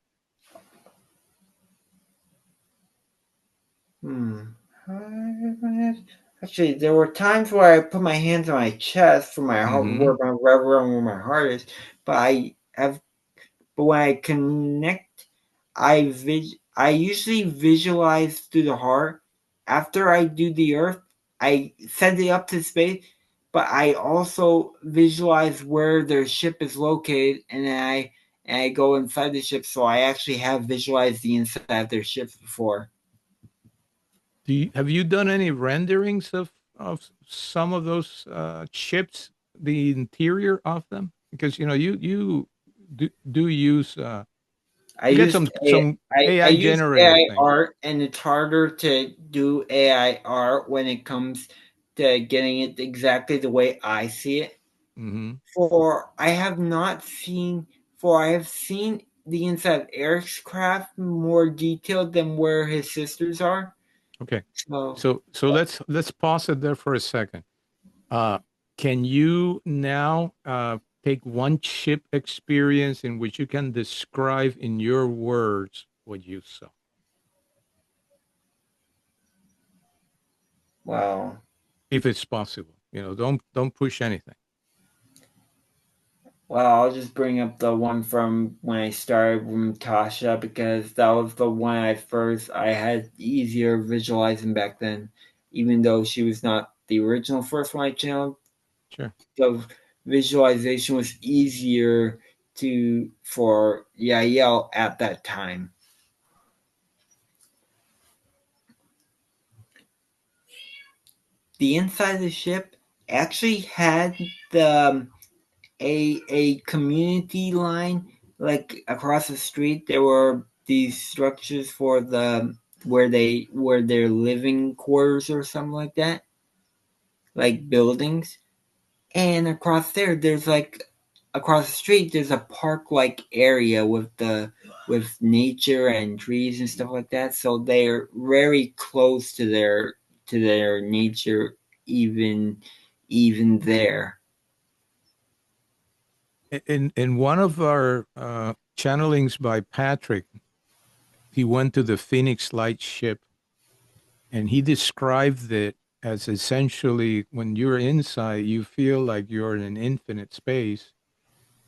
Hmm. Actually, there were times where I put my hands on my chest for my heart, Mm-hmm. where my heart is. But I have, but when I connect, I usually visualize through the heart. After I do the earth, I send it up to space, but I also visualize where their ship is located, and I go inside the ship. So I actually have visualized the inside of their ships before. Have you done any renderings of some of those ships, the interior of them? Because you do use I you get used some I AI used generated AI things. art, and it's harder to do AI art when it comes to getting it exactly the way I see it. Mm-hmm. For I have not seen, for I have seen the inside of Eric's craft more detailed than where his sisters are. Okay. So So let's pause it there for a second. Can you now take one ship experience in which you can describe in your words what you saw? wow. If it's possible. Don't push anything. Well, I'll just bring up the one from when I started from Tasha because that was the one I had easier visualizing back then, even though she was not the original first one I channeled. Sure. The visualization was easier for Yael at that time. The inside of the ship actually had the a community line like across the street. There were these structures for the where their living quarters or something like that, like buildings. And across there's like across the street there's a park like area with nature and trees and stuff like that. So they're very close to their nature even there. In one of our channelings by Patrick, he went to the Phoenix Light ship, and he described it as essentially when you're inside, you feel like you're in an infinite space,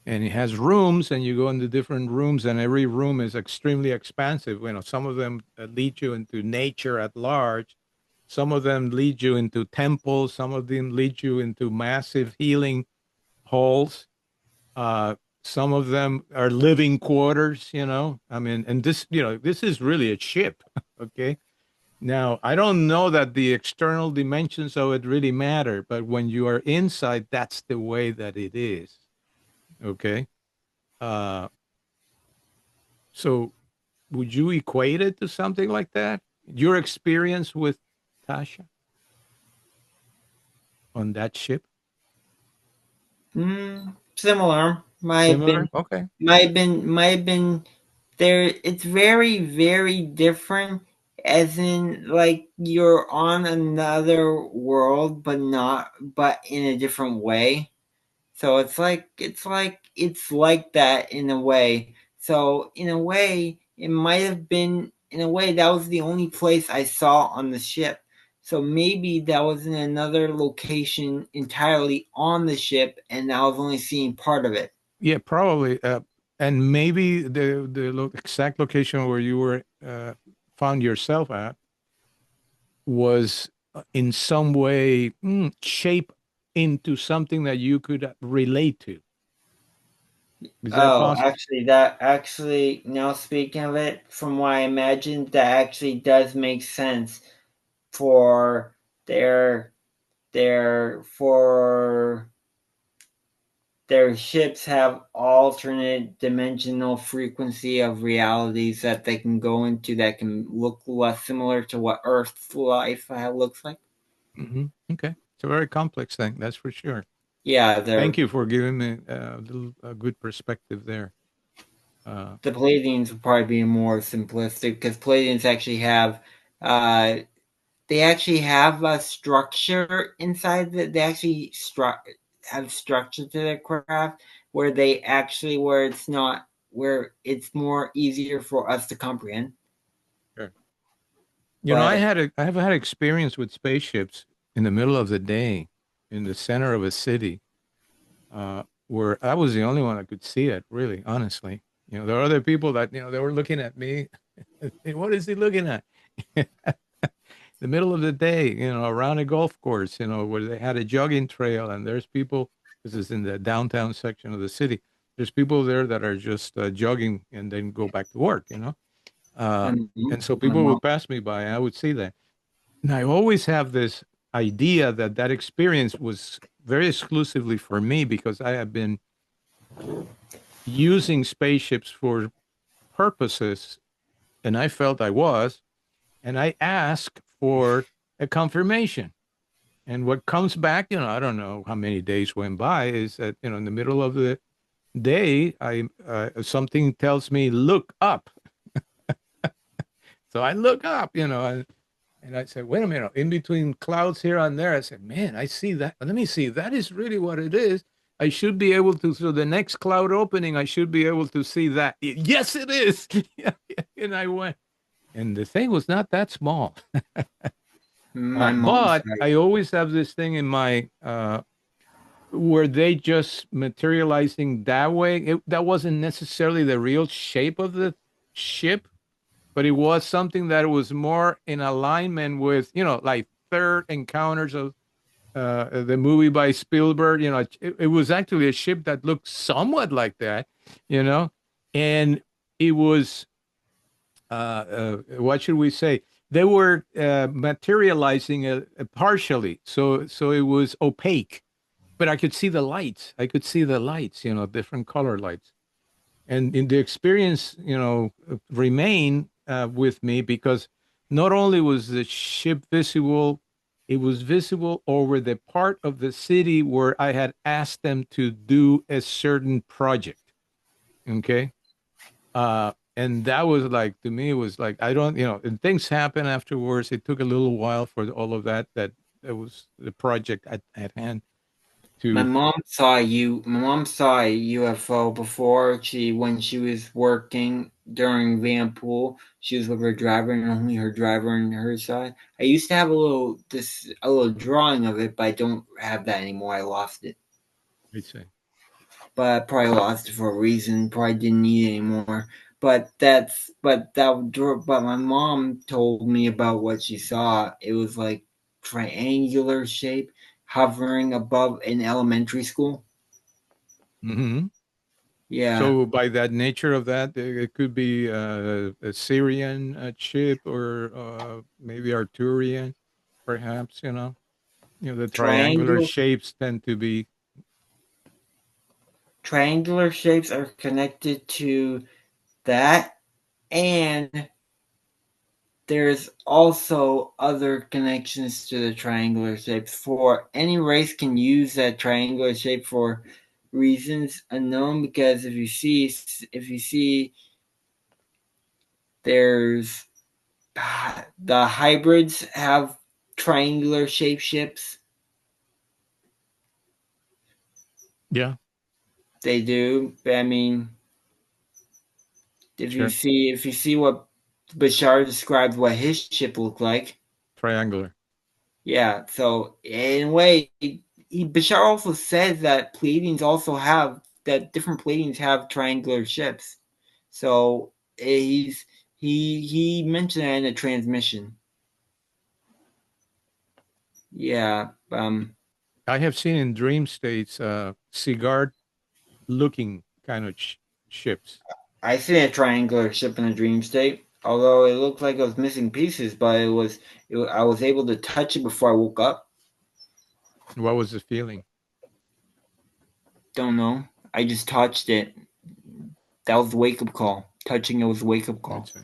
and it has rooms, and you go into different rooms, and every room is extremely expansive. Some of them lead you into nature at large. Some of them lead you into temples. Some of them lead you into massive healing halls. Some of them are living quarters, I mean, and this is really a ship. Okay. Now, I don't know that the external dimensions of it really matter, but when you are inside, that's the way that it is. Okay. So would you equate it to something like that? Your experience with Tasha on that ship? Similar. Similar? Okay. Might have been there. It's very, very different. As in, like you're on another world, but in a different way. So it's like that in a way. So in a way, it might have been in a way that was the only place I saw on the ship. So maybe that was in another location entirely on the ship, and I was only seeing part of it. Yeah, probably. And maybe the exact location where you were found yourself at was in some way shaped into something that you could relate to. Is that Oh, possible? actually, now speaking of it, from what I imagined, that actually does make sense for their for their ships have alternate dimensional frequency of realities that they can go into that can look less similar to what Earth's life looks like. Okay. It's a very complex thing, that's for sure. Yeah, Thank you for giving me a good perspective there. the Pleiadians would probably be more simplistic because Pleiadians actually have a structure inside that they actually have structure to their craft where it's more easier for us to comprehend. Sure. But I have had experience with spaceships in the middle of the day in the center of a city where I was the only one that could see it, really, honestly. There are other people that, they were looking at me. What is he looking at? The middle of the day, around a golf course, where they had a jogging trail, and there's people, this is in the downtown section of the city. There's people there that are just jogging and then go back to work, and so people would pass me by, and I would see that. And I always have this idea that experience was very exclusively for me because I have been using spaceships for purposes, and I felt I was, and I asked for a confirmation. And what comes back, I don't know how many days went by, is that, in the middle of the something tells me, look up. So I look up, and I said, wait a minute, in between clouds here and there, I said, man, I see that. Let me see. That is really what it is. I should be able to, so the next cloud opening, I should be able to see that. Yes, it is. And I went, and the thing was not that small. My mom's But I always have this thing in my, were they just materializing that way? That wasn't necessarily the real shape of the ship, but it was something that was more in alignment with, like Third Encounters of the movie by Spielberg. It was actually a ship that looked somewhat like that, and it was, what should we say? They were materializing partially, so it was opaque, but I could see the lights. I could see the lights, different color lights. And in the experience, remain with me, because not only was the ship visible, it was visible over the part of the city where I had asked them to do a certain project. Okay. And that was like, to me, it was like, I don't, and things happen afterwards. It took a little while for all of that it was the project at hand My to. mom saw you. My mom saw a UFO before when she was working during van pool. She was with her driver and only her driver and her side. I used to have a little drawing of it, but I don't have that anymore. I lost it. I'd say. But I probably lost it for a reason. Probably didn't need it anymore. But my mom told me about what she saw. It was like triangular shape hovering above in elementary school. Mm-hmm. Yeah. So by that nature of that, it could be a Syrian chip, or maybe Arturian, perhaps. The triangular Triangular shapes tend to be. triangular shapes are connected to that, and there's also other connections to the triangular shapes. For any race can use that triangular shape for reasons unknown, because if you see there's the hybrids have triangular shaped ships. Yeah, They do. I mean, if sure. you see what Bashar described what his ship looked like. Triangular. Yeah, so in a way, Bashar also says that different Pleiadians have triangular ships. So he mentioned that in the transmission. Yeah, I have seen in dream states cigar looking kind of ships. I see a triangular ship in a dream state. Although it looked like it was missing pieces, but I was able to touch it before I woke up. What was the feeling? Don't know. I just touched it. That was the wake up call. Touching it was the wake up call. I'd say.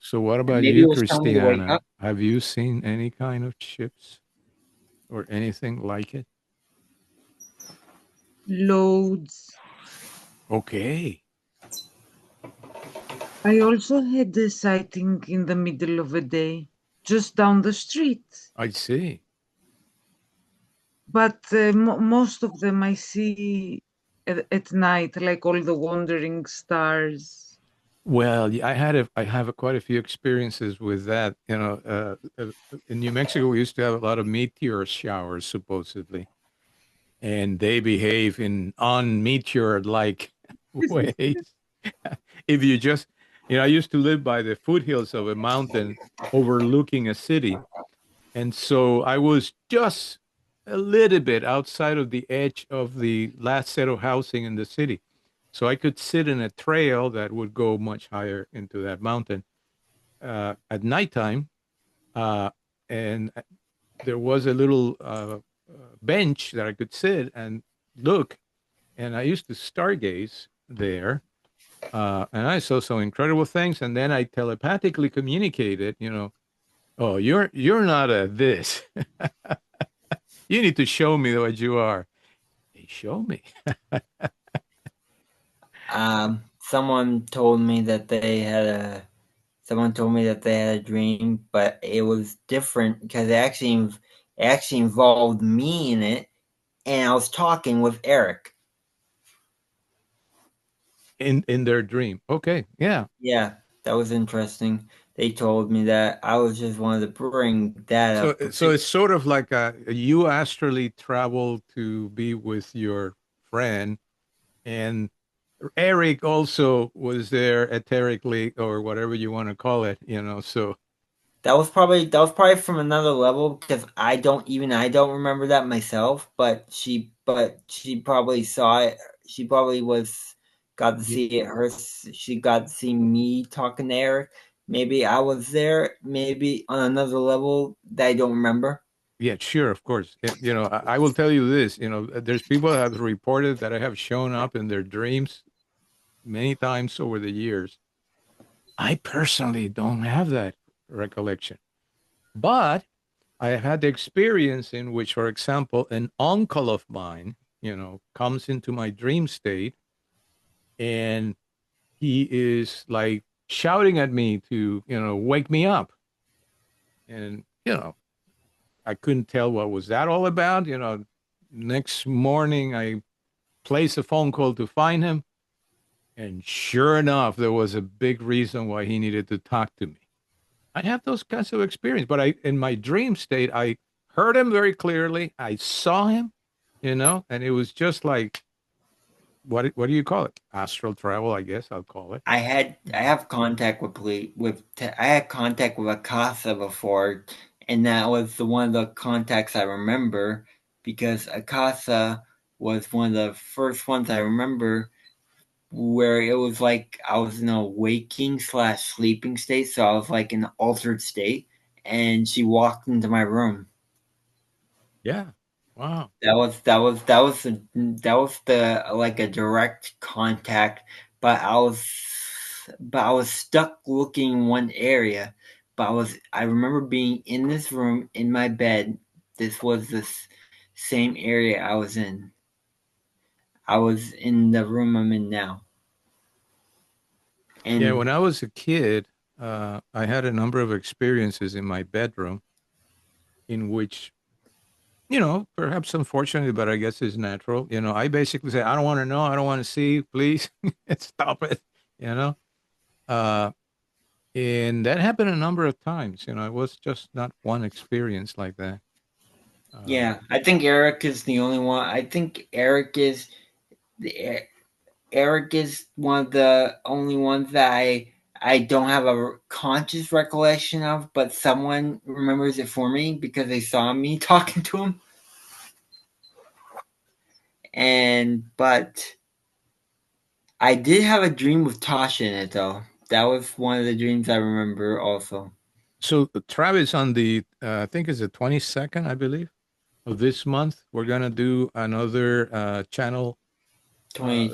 So what And about maybe you, it was telling me to wake Christiana? up. Have you seen any kind of ships or anything like it? Loads. Okay. I also had a sighting in the middle of the day, just down the street. I see. But most of them I see at night, like all the wandering stars. Well, I have quite a few experiences with that. In New Mexico, we used to have a lot of meteor showers, supposedly, and they behave in on-meteor-like ways. If you just, I used to live by the foothills of a mountain overlooking a city, and so I was just a little bit outside of the edge of the last set of housing in the city. So I could sit in a trail that would go much higher into that mountain at nighttime. And there was a little bench that I could sit and look. And I used to stargaze there. And I saw some incredible things. And then I telepathically communicated, oh, you're not a this. You need to show me what you are. show me. Someone told me that they had a dream, but it was different because it actually involved me in it, and I was talking with Eric. In their dream. Okay, yeah. Yeah, that was interesting. They told me that. I was just wanted to bring that So up. so it's sort of like you astrally travel to be with your friend, and Eric also was there etherically or whatever you want to call it, so That was probably from another level because I don't remember that myself. But she probably saw it. She probably got to see it. She got to see me talking to Eric. Maybe I was there. Maybe on another level that I don't remember. yeah, sure, of course. I will tell you this, there's people that have reported that I have shown up in their dreams many times over the years. I personally don't have that recollection. But I had the experience in which, for example, an uncle of mine, comes into my dream state and he is like shouting at me to, wake me up. And, I couldn't tell what was that all about. Next morning I placed a phone call to find him. And sure enough, there was a big reason why he needed to talk to me. I have those kinds of experience, but in my dream state, I heard him very clearly. I saw him, and it was just like, what do you call it? Astral travel, I guess I'll call it. I have contact I had contact with Akasa before, and that was one of the contacts I remember because Akasa was one of the first ones I remember where it was like I was in a waking/sleeping state, so I was like in an altered state, and she walked into my room. Yeah. Wow. That was the like a direct contact, but I was stuck looking in one area. I remember being in this room in my bed. This was this same area I was in. I was in the room I'm in now. Yeah. And When I was a kid, I had a number of experiences in my bedroom in which, perhaps unfortunately, but I guess it's natural. I basically say, I don't want to know. I don't want to see. Please stop it. You know, uh, And that happened a number of times. It was just not one experience like that. Uh, yeah, I think Eric is the only one. I think the Eric is one of the only ones that I don't have a conscious recollection of, but someone remembers it for me because they saw me talking to him. But I did have a dream with Tasha in it though. That was one of the dreams I remember also. so Travis, on the I think it's the 22nd, I believe, of this month, we're gonna do another channel 20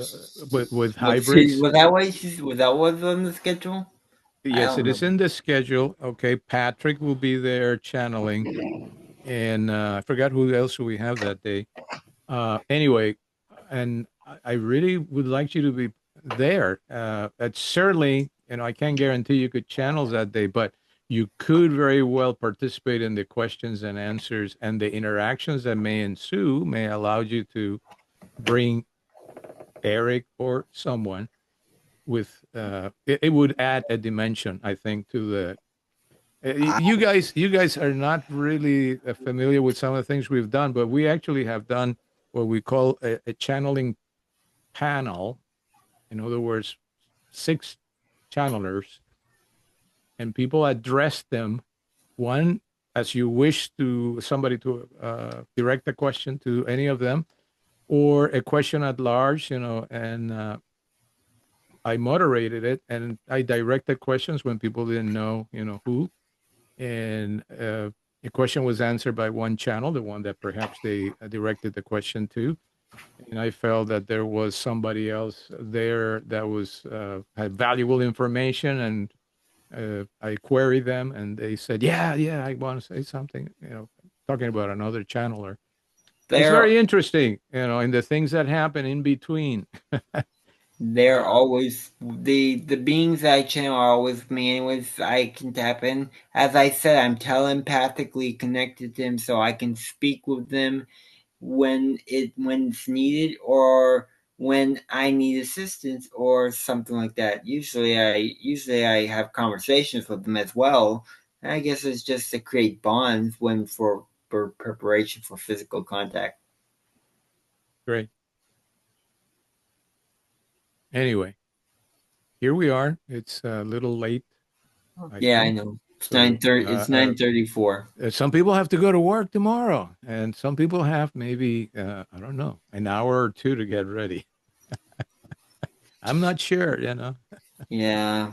with hybrids. was that what was on the schedule? I Yes, don't it is remember. in the schedule. Okay, Patrick will be there channeling, and I forgot who else we have that day. Anyway, and I really would like you to be there. It's certainly, I can't guarantee you could channel that day, but you could very well participate in the questions and answers, and the interactions that may ensue may allow you to bring Eric or someone with. It would add a dimension, I think, to the. You guys are not really familiar with some of the things we've done, but we actually have done what we call a channeling panel. In other words, 6 channelers, and people address them one as you wish to somebody to direct a question to any of them, or a question at large, and I moderated it and I directed questions when people didn't know, who. And a question was answered by one channel, the one that perhaps they directed the question to. And I felt that there was somebody else there that was had valuable information, and I queried them, and they said, "Yeah, yeah, I want to say something." Talking about another channeler, It's very interesting, in the things that happen in between. They're always the beings that I channel are always with me anyways. I can tap in. As I said, I'm telepathically connected to them, so I can speak with them when it's needed, or when I need assistance or something like that. Usually I have conversations with them as well. And I guess it's just to create bonds for preparation for physical contact. Great. Anyway, here we are. It's a little late. I think. know. It's 9:30. It's 9:34. Some people have to go to work tomorrow, and some people have maybe I don't know, an hour or two to get ready. I'm not sure. Yeah.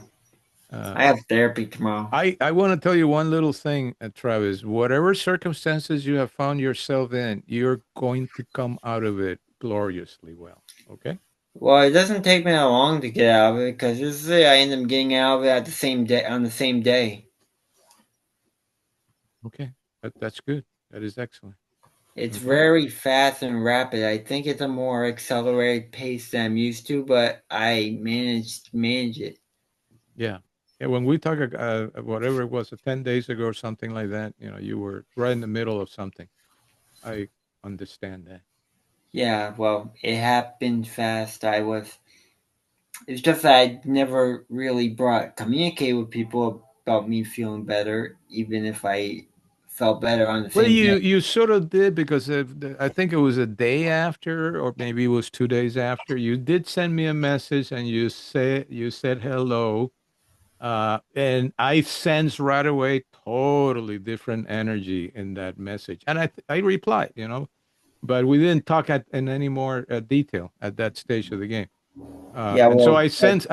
I have therapy tomorrow. I want to tell you one little thing, Travis. Whatever circumstances you have found yourself in, you're going to come out of it gloriously well. Okay? Well, it doesn't take me that long to get out of it, because usually I end up getting out of it at the same day, on the same day. Okay. That's good. That is excellent. It's very fast and rapid. I think it's a more accelerated pace than I'm used to, but I managed to manage it. Yeah. Yeah, when we talk, whatever it was, 10 days ago or something like that, you were right in the middle of something. I understand that. Yeah, well, it happened fast. It's just that I never really communicate with people about me feeling better, even if I felt better on the Well, same day. you sort of did, because I think it was a day after, or maybe it was 2 days after. You did send me a message, and you said hello, and I sensed right away totally different energy in that message, and I replied, but we didn't talk in any more detail at that stage of the game. Yeah, And so well, I sense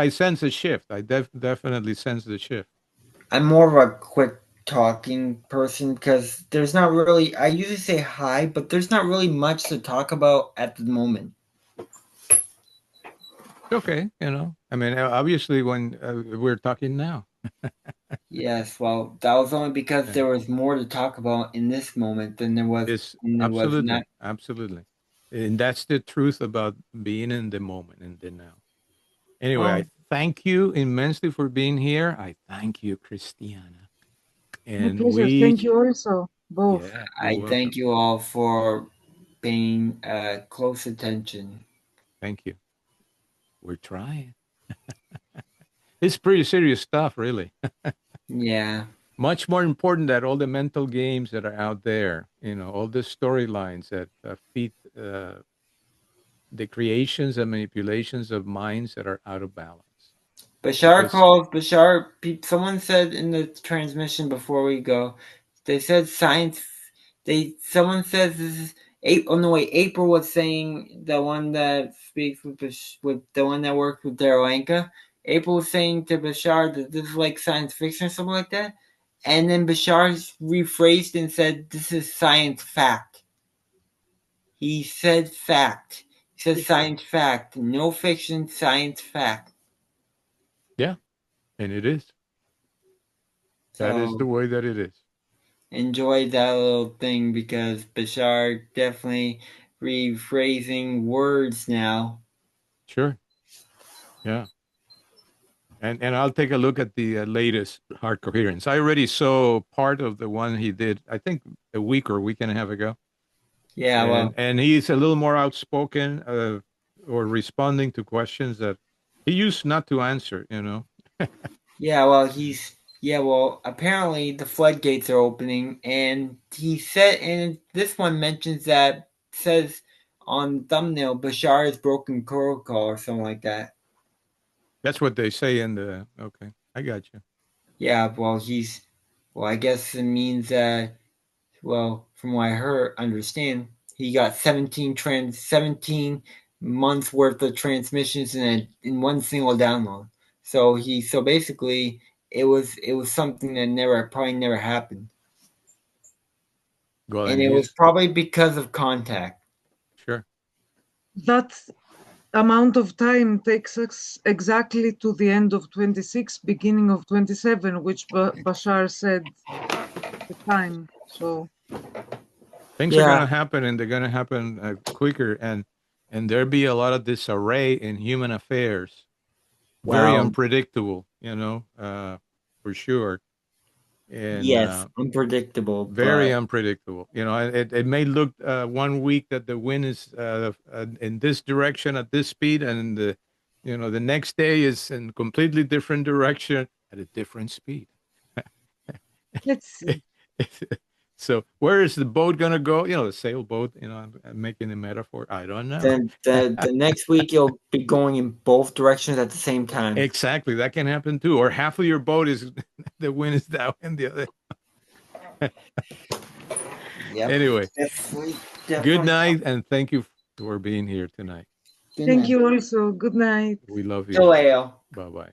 a shift. I definitely sense the shift. I'm more of a quick talking person, because there's not really, I usually say hi, but there's not really much to talk about at the moment. Okay, I mean, obviously, when we're talking now. Yes, well, that was only because Yeah. there was more to talk about in this moment than there was It's not. absolutely, and that's the truth about being in the moment, in the now. Anyway, Well, I thank you immensely for being here. I thank you, Christiana, My and pleasure. Thank you also, both. yeah, you're I welcome. thank you all for paying close attention. Thank you. We're trying. It's pretty serious stuff, really. Yeah. Much more important than all the mental games that are out there. All the storylines that feed the creations and manipulations of minds that are out of balance. Because Someone said in the transmission before we go, they said someone says this is April. Oh no, wait, April was saying, the one that speaks with the one that works with Daryl Anka. April was saying to Bashar that this is like science fiction or something like that. And then Bashar rephrased and said, this is science fact. He said fact. He said science fact. No fiction, science fact. yeah, and it is. That is the So way that it is. enjoy that little thing, because Bashar definitely rephrasing words now. Sure. Yeah. And I'll take a look at the latest Hard Coherence. I already saw part of the one he did, I think a week or a week and a half ago. Yeah, well, And he's a little more outspoken, or responding to questions that he used not to answer. apparently the floodgates are opening, and he said, and this one mentions that, says on thumbnail, Bashar has broken protocol or something like that. That's what they say in the. Okay, I got you. Yeah, I guess it means that, well, from what I understand, he got 17 months worth of transmissions in one single download. So basically, it was something that probably never happened, Well, and and it was he's probably because of contact. sure. That amount of time takes us exactly to the end of 26, beginning of 27, which Bashar said at the time. So Things are going to happen, and they're going to happen quicker, and there'll be a lot of disarray in human affairs. Very unpredictable, for sure. And yes, unpredictable. Very unpredictable. It may look 1 week that the wind is in this direction at this speed, and the next day is in completely different direction at a different speed. Let's see. So where is the boat going to go? The sailboat, I'm making a metaphor. I don't know. Then the next week you'll be going in both directions at the same time. Exactly. That can happen too. Or half of your boat is, the wind is that way and the other. Anyway, definitely. Good night, and thank you for being here tonight. Thank you also. Good night. We love you. Bye-bye.